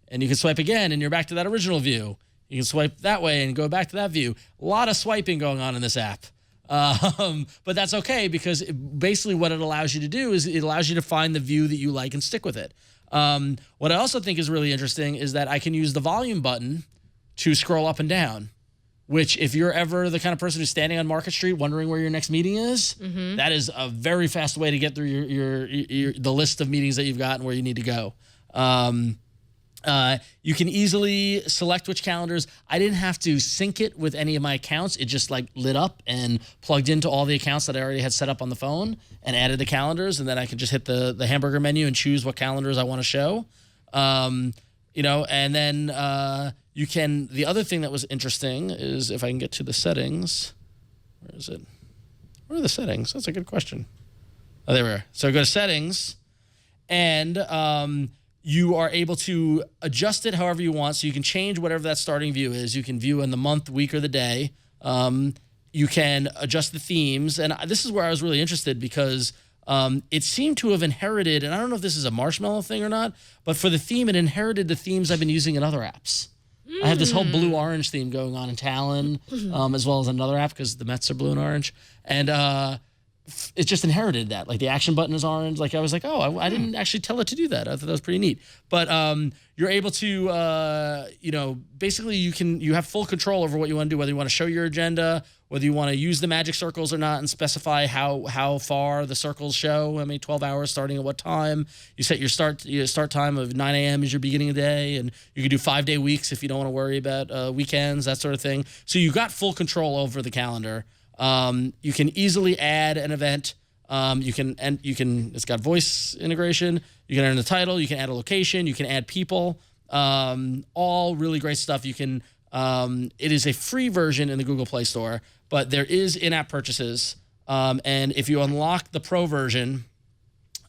And you can swipe again, and you're back to that original view. You can swipe that way and go back to that view. A lot of swiping going on in this app. But that's okay, because basically what it allows you to do is it allows you to find the view that you like and stick with it. What I also think is really interesting is that I can use the volume button to scroll up and down, which if you're ever the kind of person who's standing on Market Street wondering where your next meeting is, that is a very fast way to get through the list of meetings that you've got and where you need to go. You can easily select which calendars. I didn't have to sync it with any of my accounts. It just like lit up and plugged into all the accounts that I already had set up on the phone and added the calendars. And then I can just hit the hamburger menu and choose what calendars I want to show. And then you can, the other thing that was interesting is if I can get to the settings, where is it? Where are the settings? That's a good question. Oh, there we are. So go to settings, and you are able to adjust it however you want. So you can change whatever that starting view is. You can view in the month, week, or the day. You can adjust the themes. And this is where I was really interested, because it seemed to have inherited, and I don't know if this is a Marshmallow thing or not, but for the theme, it inherited the themes I've been using in other apps. I have this whole blue-orange theme going on in Talon, as well as another app, because the Mets are blue and orange. And it just inherited that. Like the action button is orange. Like I was like, oh, I didn't actually tell it to do that. I thought that was pretty neat. But you're able to, basically you have full control over what you want to do, whether you want to show your agenda, whether you want to use the magic circles or not, and specify how far the circles show. 12 hours starting at what time. You set your start time of 9 a.m. as your beginning of the day, and you can do 5-day weeks if you don't want to worry about weekends, that sort of thing. So you got full control over the calendar. You can easily add an event. It's got voice integration. You can enter the title. You can add a location. You can add people. All really great stuff. You can. It is a free version in the Google Play Store, but there is in-app purchases. And if you unlock the Pro version,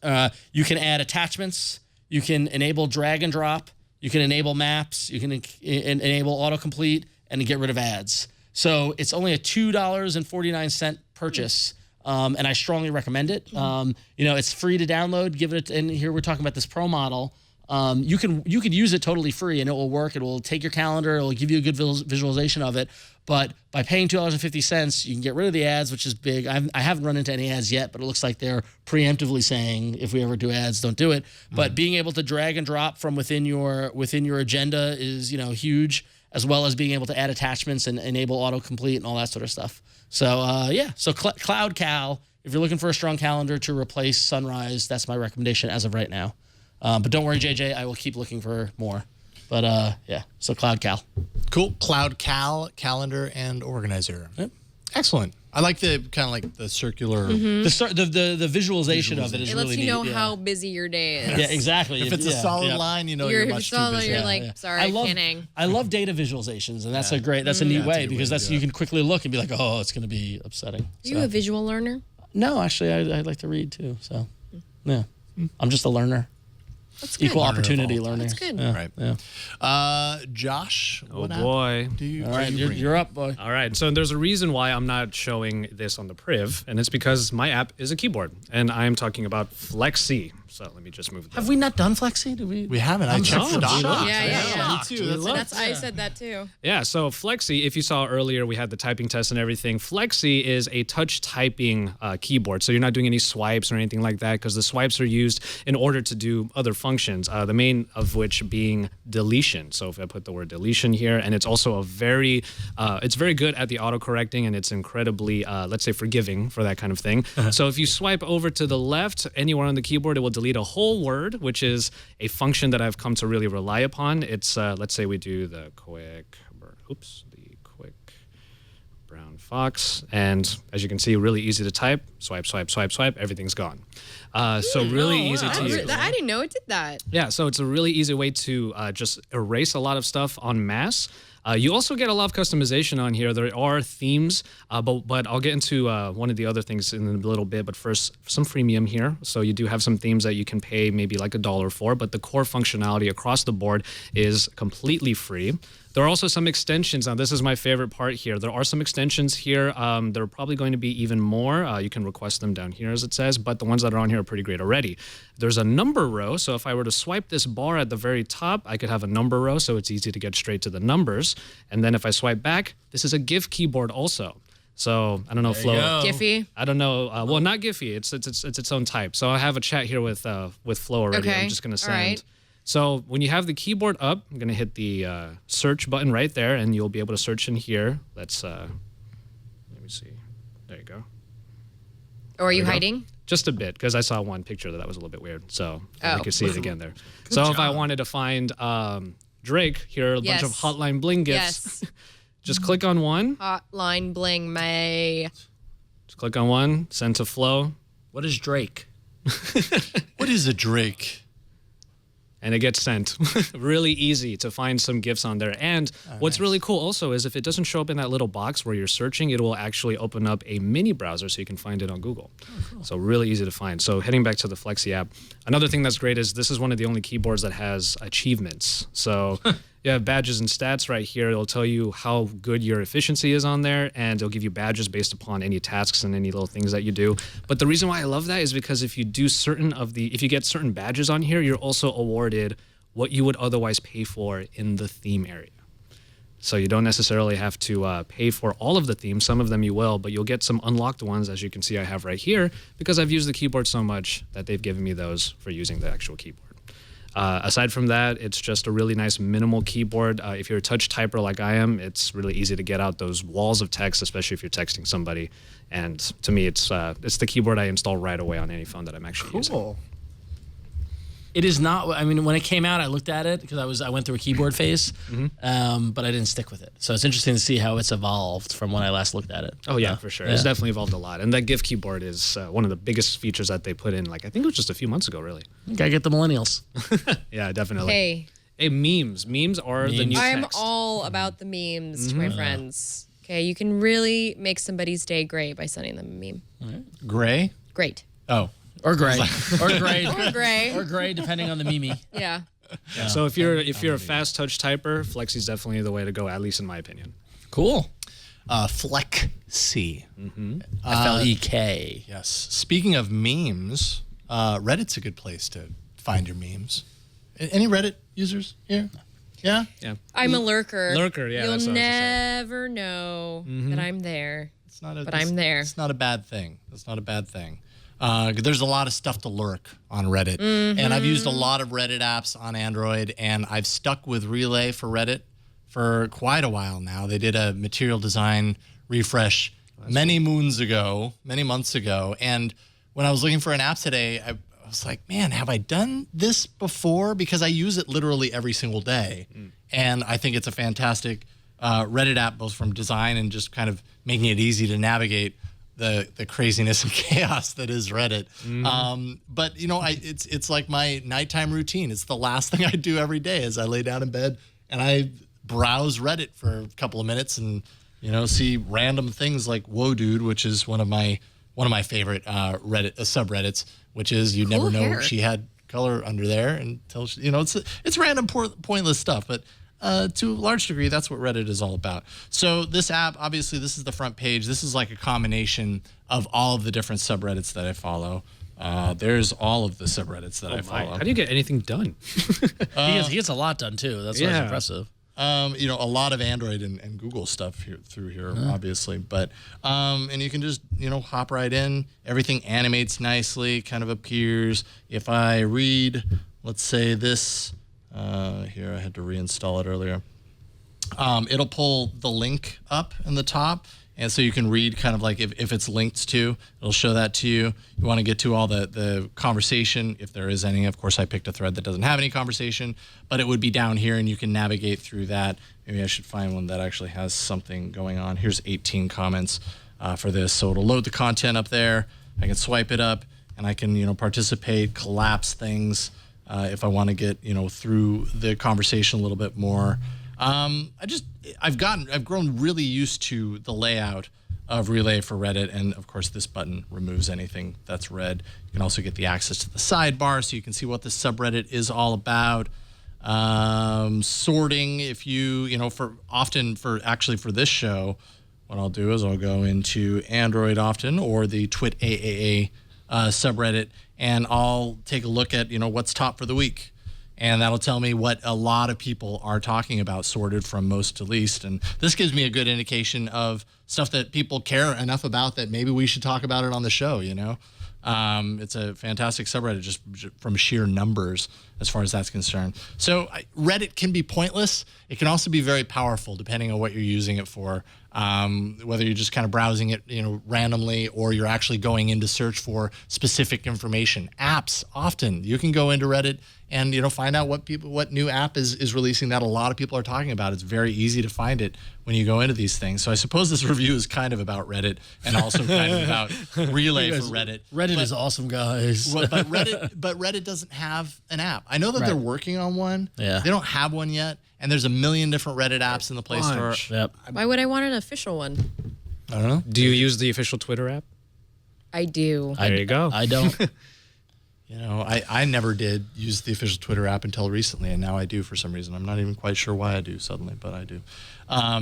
you can add attachments. You can enable drag and drop. You can enable maps. You can enable autocomplete and get rid of ads. So it's only a $2.49 purchase, and I strongly recommend it. It's free to download. Give it, and here we're talking about this Pro model. You can use it totally free, and it will work. It will take your calendar. It will give you a good visualization of it. But by paying $2.50, you can get rid of the ads, which is big. I haven't run into any ads yet, but it looks like they're preemptively saying if we ever do ads, don't do it. But being able to drag and drop from within your agenda is huge, as well as being able to add attachments and enable autocomplete and all that sort of stuff. So, So Cloud Cal, if you're looking for a strong calendar to replace Sunrise, that's my recommendation as of right now. But don't worry, JJ, I will keep looking for more. But, so Cloud Cal. Cool. Cloud Cal, calendar and organizer. Yep. Excellent. I like the kind of like the circular. The visualization of it is It really lets you neat. know how busy your day is. Yeah, exactly. If it's a solid line, you're much too busy. You're like, sorry, I can't hang. I love data visualizations, and that's a neat way, because you can quickly look and be like, oh, it's going to be upsetting. Are you a visual learner? No, actually, I like to read too. So, yeah, I'm just a learner. That's good. Equal opportunity learner. That's good. Yeah. Right. Yeah. Josh. Oh boy. All right, you're up, boy. All right. So there's a reason why I'm not showing this on the Priv, and it's because my app is a keyboard, and I'm talking about Flexi. So let me just move it. Have we not done Flexi? Did we? We haven't. I checked the doc. Yeah. Me too. I said that too. Yeah, so Flexi, if you saw earlier, we had the typing test and everything. Flexi is a touch typing keyboard. So you're not doing any swipes or anything like that, because the swipes are used in order to do other functions, the main of which being deletion. So if I put the word deletion here, and it's also it's very good at the autocorrecting, and it's incredibly, let's say, forgiving for that kind of thing. So if you swipe over to the left, anywhere on the keyboard, it will delete a whole word, which is a function that I've come to really rely upon. It's let's say we do the quick brown Fox. And as you can see, really easy to type. Swipe, swipe, swipe, swipe. Everything's gone. So really easy to use. I didn't know it did that. Yeah, so it's a really easy way to just erase a lot of stuff en masse. You also get a lot of customization on here. There are themes, but I'll get into one of the other things in a little bit. But first, some freemium here. So you do have some themes that you can pay maybe like $1 for, but the core functionality across the board is completely free. There are also some extensions. Now, this is my favorite part here. There are some extensions here. There are probably going to be even more. You can request them down here, as it says, but the ones that are on here are pretty great already. There's a number row, so if I were to swipe this bar at the very top, I could have a number row, so it's easy to get straight to the numbers. And then if I swipe back, this is a GIF keyboard also. So I don't know, Flo. Giphy. I don't know. Well, not Giphy. It's its own type. So I have a chat here with Flo already. Okay. I'm just gonna send. All right. So when you have the keyboard up, I'm going to hit the search button right there, and you'll be able to search in here. Let's, let me see. There you go. Or are you hiding? Just a bit, because I saw one picture that was a little bit weird. So Oh. you can see it again there. So if I wanted to find Drake, here are a bunch of Yes. Hotline Bling gifts. Yes. Just click on one. Hotline Bling May. Just click on one. Send to Flo. What is Drake? What is a Drake? And it gets sent. Really easy to find some GIFs on there. And what's really cool also is if it doesn't show up in that little box where you're searching, it will actually open up a mini browser so you can find it on Google. Cool. So really easy to find. So heading back to the Flexi app, another thing that's great is this is one of the only keyboards that has achievements. So you have badges and stats right here. It'll tell you how good your efficiency is on there, and it'll give you badges based upon any tasks and any little things that you do. But the reason why I love that is because if you do if you get certain badges on here, you're also awarded what you would otherwise pay for in the theme area. So you don't necessarily have to pay for all of the themes. Some of them you will, but you'll get some unlocked ones, as you can see I have right here, because I've used the keyboard so much that they've given me those for using the actual keyboard. Aside from that, it's just a really nice minimal keyboard. If you're a touch typer like I am, it's really easy to get out those walls of text, especially if you're texting somebody. And to me, it's the keyboard I install right away on any phone that I'm actually using. It is not. I mean, when it came out, I looked at it because I went through a keyboard phase, but I didn't stick with it. So it's interesting to see how it's evolved from when I last looked at it. Oh yeah, for sure. It's definitely evolved a lot. And that GIF keyboard is one of the biggest features that they put in. Like I think it was just a few months ago, really. Gotta get the millennials. Yeah, definitely. Hey, memes. Memes are the new I'm text. all about the memes to my friends. Okay, you can really make somebody's day great by sending them a meme. Gray? Great. Oh. Or gray. Or gray. Or gray. Or gray, depending on the meme. Yeah. So if you're a fast touch typer, Flexi's definitely the way to go, at least in my opinion. Cool. Flexi. Flek. Yes. Speaking of memes, Reddit's a good place to find your memes. Any Reddit users here? Yeah? Yeah. I'm a lurker. Lurker, yeah, You'll that's what I was never know that I'm there. But I'm there. It's not a bad thing. It's not a bad thing. There's a lot of stuff to lurk on Reddit. And I've used a lot of Reddit apps on Android, and I've stuck with Relay for Reddit for quite a while now. They did a material design refresh many months ago. And when I was looking for an app today, I was like, man, have I done this before? Because I use it literally every single day. And I think it's a fantastic Reddit app, both from design and just kind of making it easy to navigate the craziness and chaos that is Reddit. But you know, it's like my nighttime routine. It's the last thing I do every day as I lay down in bed and I browse Reddit for a couple of minutes and, you know, see random things like Whoa Dude, which is one of my favorite Reddit subreddits, which is you never know hair. she had color under there until she, you know, it's random pointless stuff, but to a large degree, that's what Reddit is all about. So this app, obviously, this is the front page. This is like a combination of all of the different subreddits that I follow. There's all of the subreddits that I follow. How do you get anything done? He gets a lot done, too. That's what's impressive. You know, a lot of Android and Google stuff through here, obviously. But, and you can just, you know, hop right in. Everything animates nicely, kind of appears. If I read, let's say this... here, I had to reinstall it earlier. It'll pull the link up in the top, and so you can read kind of like if it's linked to, it'll show that to you. You want to get to all the conversation, if there is any. Of course, I picked a thread that doesn't have any conversation, but it would be down here, and you can navigate through that Maybe I should find one that actually has something going on. Here's 18 comments for this. So it'll load the content up there. I can swipe it up, and I can, participate, collapse things if I want to get, through the conversation a little bit more. I've grown really used to the layout of Relay for Reddit, and of course this button removes anything that's red. You can also get the access to the sidebar, so you can see what this subreddit is all about. Sorting, if for this show, what I'll do is I'll go into Android often or the Twit AAA subreddit, and I'll take a look at what's top for the week. And that'll tell me what a lot of people are talking about, sorted from most to least. And this gives me a good indication of stuff that people care enough about that maybe we should talk about it on the show, It's a fantastic subreddit just from sheer numbers as far as that's concerned. So Reddit can be pointless. It can also be very powerful depending on what you're using it for. Whether you're just kind of browsing it, randomly, or you're actually going in to search for specific information. Apps, often you can go into Reddit and find out what new app is releasing that a lot of people are talking about. It's very easy to find it when you go into these things. So I suppose this review is kind of about Reddit and also kind of about Relay for Reddit. Reddit is awesome, guys. but Reddit doesn't have an app. I know that they're working on one. Yeah. They don't have one yet, and there's a million different Reddit apps in the Play Store. Yep. Why would I want an official one? I don't know. Do you use the official Twitter app? I do. There you go. I don't. I never did use the official Twitter app until recently, and now I do for some reason. I'm not even quite sure why I do suddenly, but I do.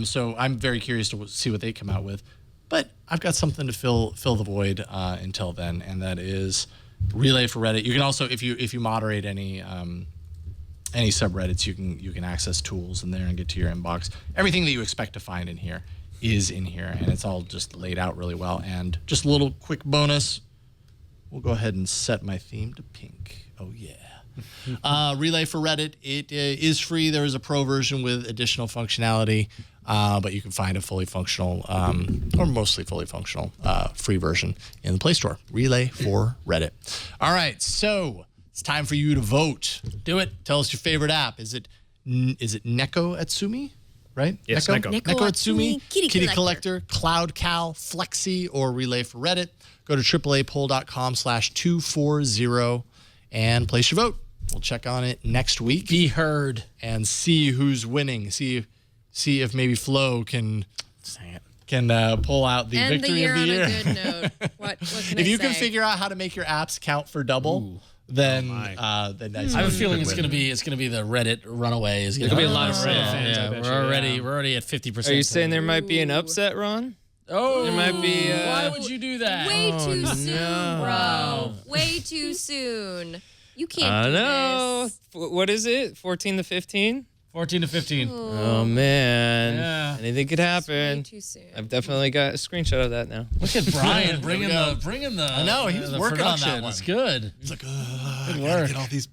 So I'm very curious to see what they come out with. But I've got something to fill the void until then, and that is Relay for Reddit. You can also, if you moderate any subreddits, you can access tools in there and get to your inbox. Everything that you expect to find in here is in here, and it's all just laid out really well. And just a little quick bonus. We'll go ahead and set my theme to pink. Oh, yeah. Relay for Reddit, it is free. There is a pro version with additional functionality, but you can find a fully functional, or mostly fully functional, free version in the Play Store. Relay for Reddit. All right, so it's time for you to vote. Do it. Tell us your favorite app. Is it Neko Atsumi? Right? Yes, Neko. Neko Atsumi, Kitty Collector, Cloud Cal, Flexi, or Relay for Reddit. Go to AAApoll.com/240 and place your vote. We'll check on it next week. Be heard. And see who's winning. See if maybe Flo can pull out the victory of the year. On a good note. What can if I you say? can figure out how to make your apps count for double, then I have a feeling it's gonna be the Reddit runaway. There's gonna be a lot of Reddit fans. I bet We're already at 50%. Are you saying there might be an upset, Ron? Oh, there might be. Why would you do that? Way too soon, bro. Way too soon. You can't do this. What is it? 14 to 15? 14 to 15. Oh man. Yeah. Anything could happen. Way too soon. I've definitely got a screenshot of that now. Look at Brian bringing the. I know he was working on that one. It's good. He's like, good gotta work. get all these.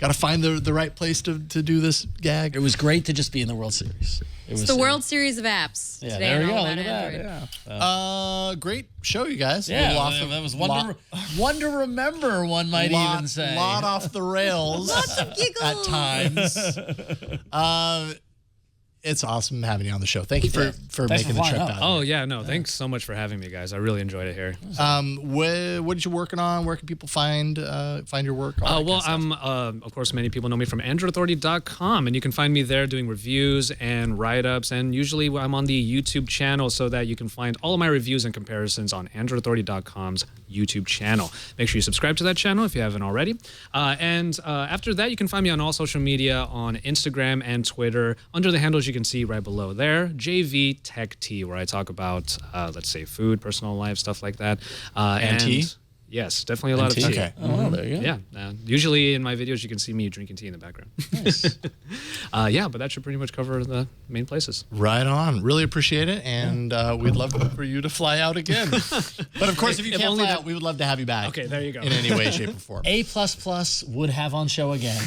Gotta find the right place to do this gag. It was great to just be in the World Series. It's the World Series of apps. Yeah, today there we on go. All Look About at Android. that. Yeah. Great show, you guys. Yeah, that was one to remember. One might even say. Lot off the rails. Lots of giggles. At times. It's awesome having you on the show. Thank you for making the trip out. Oh yeah, no, thanks so much for having me, guys. I really enjoyed it here. What are you working on? Where can people find your work? Well, I'm of course many people know me from AndroidAuthority.com, and you can find me there doing reviews and write-ups. And usually I'm on the YouTube channel, so that you can find all of my reviews and comparisons on AndroidAuthority.com's YouTube channel. Make sure you subscribe to that channel if you haven't already. And after that, you can find me on all social media on Instagram and Twitter under the handles you can see right below there, JV Tech Tea, where I talk about, let's say, food, personal life, stuff like that. And tea? Yes, definitely a lot of tea. Okay. Oh, well, there you go. Yeah. Usually in my videos, you can see me drinking tea in the background. Nice. Yeah, but that should pretty much cover the main places. Right on. Really appreciate it, and we'd love for you to fly out again. But of course, if you can't fly out, we would love to have you back. Okay, there you go. In any way, shape, or form. A++ would have on show again.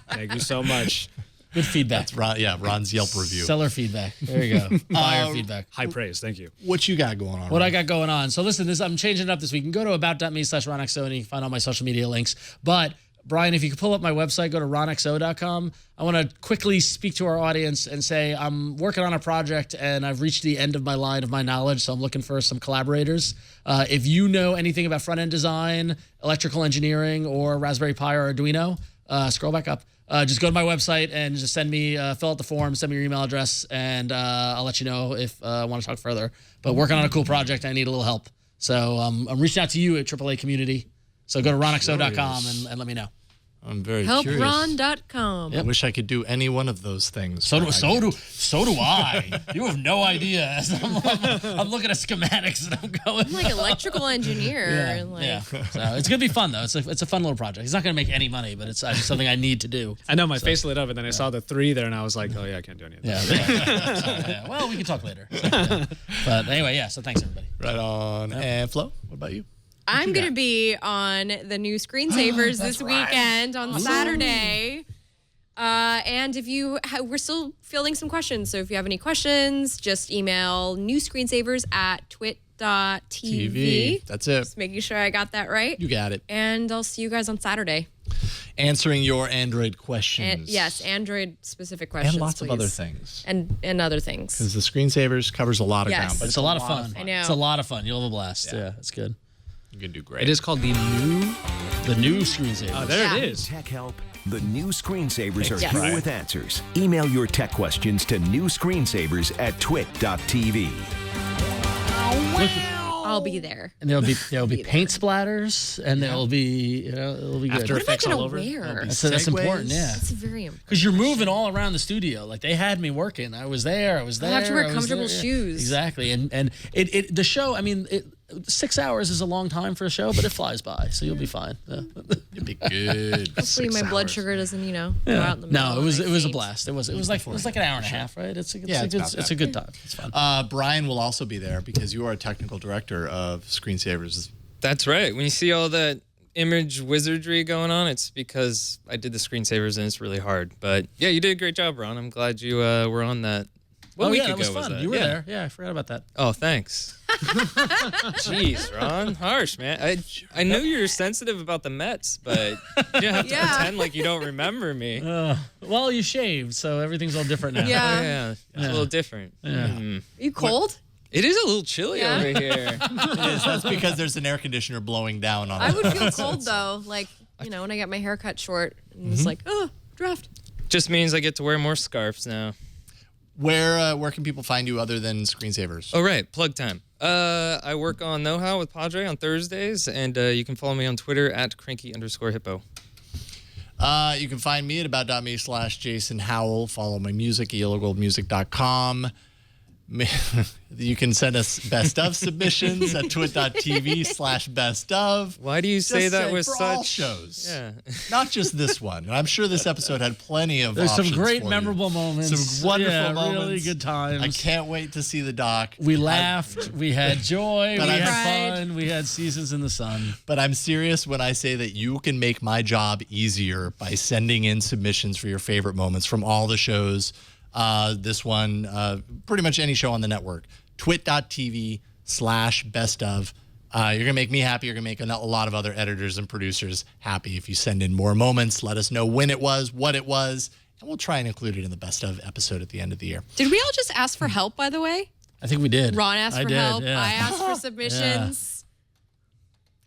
Thank you so much. Good feedback. Ron's Yelp review. Seller feedback. There you go. Buyer feedback. High praise. Thank you. What you got going on? What I got going on. So listen, I'm changing it up this week. You can go to about.me/RonXO and you can find all my social media links. But Brian, if you could pull up my website, go to ronxo.com. I want to quickly speak to our audience and say I'm working on a project and I've reached the end of my line of my knowledge, so I'm looking for some collaborators. If you know anything about front-end design, electrical engineering, or Raspberry Pi or Arduino, scroll back up. Just go to my website and just send me, fill out the form, send me your email address, and I'll let you know if I want to talk further. But working on a cool project, I need a little help. So I'm reaching out to you at AAA Community. So go to ronxo.com and let me know. I'm very curious. Helpron.com. I wish I could do any one of those things. So do I. You have no idea. I'm looking at schematics and I'm going. I'm like electrical engineer. So it's gonna be fun though. It's a fun little project. It's not gonna make any money, but it's something I need to do. I know my face lit up, and then I saw the 3 there, and I was like, oh yeah, I can't do any of that. Yeah. Well, we can talk later. But anyway, So thanks everybody. Right on. And Flo, what about you? I'm going to be on the new Screensavers this weekend on Saturday. And if we're still fielding some questions. So if you have any questions, just email newscreensavers@twit.tv. That's it. Just making sure I got that right. You got it. And I'll see you guys on Saturday. Answering your Android questions. And, yes, Android specific questions. And lots please. of other things. And other things. Because the Screensavers covers a lot of ground. But it's a lot of fun. I know. It's a lot of fun. You'll have a blast. Yeah, it's good. You're going to do great. It is called the new Screensavers. Oh, there it is. Tech help. The new Screensavers are Yes. here with answers. Email your tech questions to newscreensavers@twit.tv. I'll be there. And there'll be paint splatters, and there'll be it'll be good. After What am I Effects going all to over. wear? That's important. Yeah. It's very important. Because you're moving all around the studio. Like they had me working. I was there. have to wear comfortable shoes. Exactly. And the show, I mean, 6 hours is a long time for a show, but it flies by. So you'll be fine. Yeah. You'll be good. Hopefully my blood sugar doesn't, go out in the middle. No, it of was my a feet. blast. It was like an hour and a half, right? It's a good time. It's fun. Brian will also be there because you are a technical director of Screensavers. That's right. When you see all that image wizardry going on, it's because I did the Screensavers and it's really hard. But yeah, you did a great job, Ron. I'm glad you were on that. What week ago that was fun. that? You were there. Yeah, I forgot about that. Oh, thanks. Jeez, Ron. Harsh, man. I knew you were sensitive about the Mets, but you didn't have to pretend like you don't remember me. Well, you shaved, so everything's all different now. Yeah. Oh, yeah. It's a little different. Yeah. Are you cold? It is a little chilly over here. It is. That's because there's an air conditioner blowing down on I it. would feel cold though, like when I get my hair cut short, and it's like, draft. Just means I get to wear more scarves now. Where can people find you other than Screensavers? Oh, right. Plug time. I work on Know How with Padre on Thursdays, and you can follow me on Twitter at cranky_hippo. You can find me at about.me/Jason Howell. Follow my music, illegalmusic.com. You can send us best of submissions at twit.tv/best of. Why do you say that with for such all shows? Yeah. Not just this one. And I'm sure this episode had plenty of There's some options great for memorable moments. Some wonderful moments. Really good times. I can't wait to see the doc. We laughed. We had joy. But We I had cried. fun. We had seasons in the sun. But I'm serious when I say that you can make my job easier by sending in submissions for your favorite moments from all the shows. This one, pretty much any show on the network. twit.tv/best of. You're going to make me happy. You're going to make a lot of other editors and producers happy if you send in more moments. Let us know when it was, what it was, and we'll try and include it in the best of episode at the end of the year. Did we all just ask for help, by the way? I think we did. Ron asked for help. Yeah. I asked for submissions.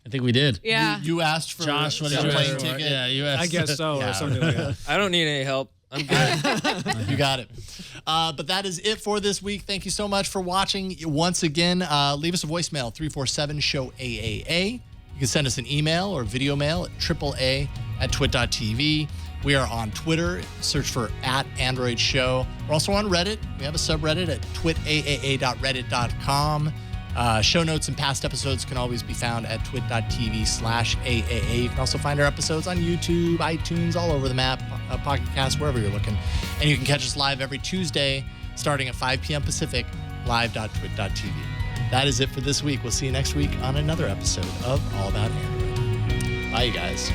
I think we did. Yeah. You asked for Josh, what a did you plane ask for? ticket. Yeah, you asked. I guess so, Yeah. or something like that. I don't need any help. I'm good. You got it. But that is it for this week. Thank you so much for watching. Once again, leave us a voicemail, 347-SHOW-AAA. You can send us an email or video mail at AAA@twit.tv. We are on Twitter. Search for @AndroidShow. We're also on Reddit. We have a subreddit at twitaaa.reddit.com. Show notes and past episodes can always be found at twit.tv/AAA. You can also find our episodes on YouTube, iTunes, all over the map, Pocket Cast, wherever you're looking. And you can catch us live every Tuesday starting at 5 p.m. Pacific, live.twit.tv. That is it for this week. We'll see you next week on another episode of All About Android. Bye, you guys.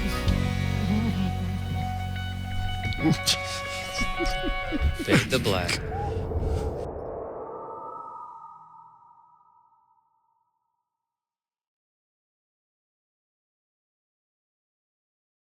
Fade to black.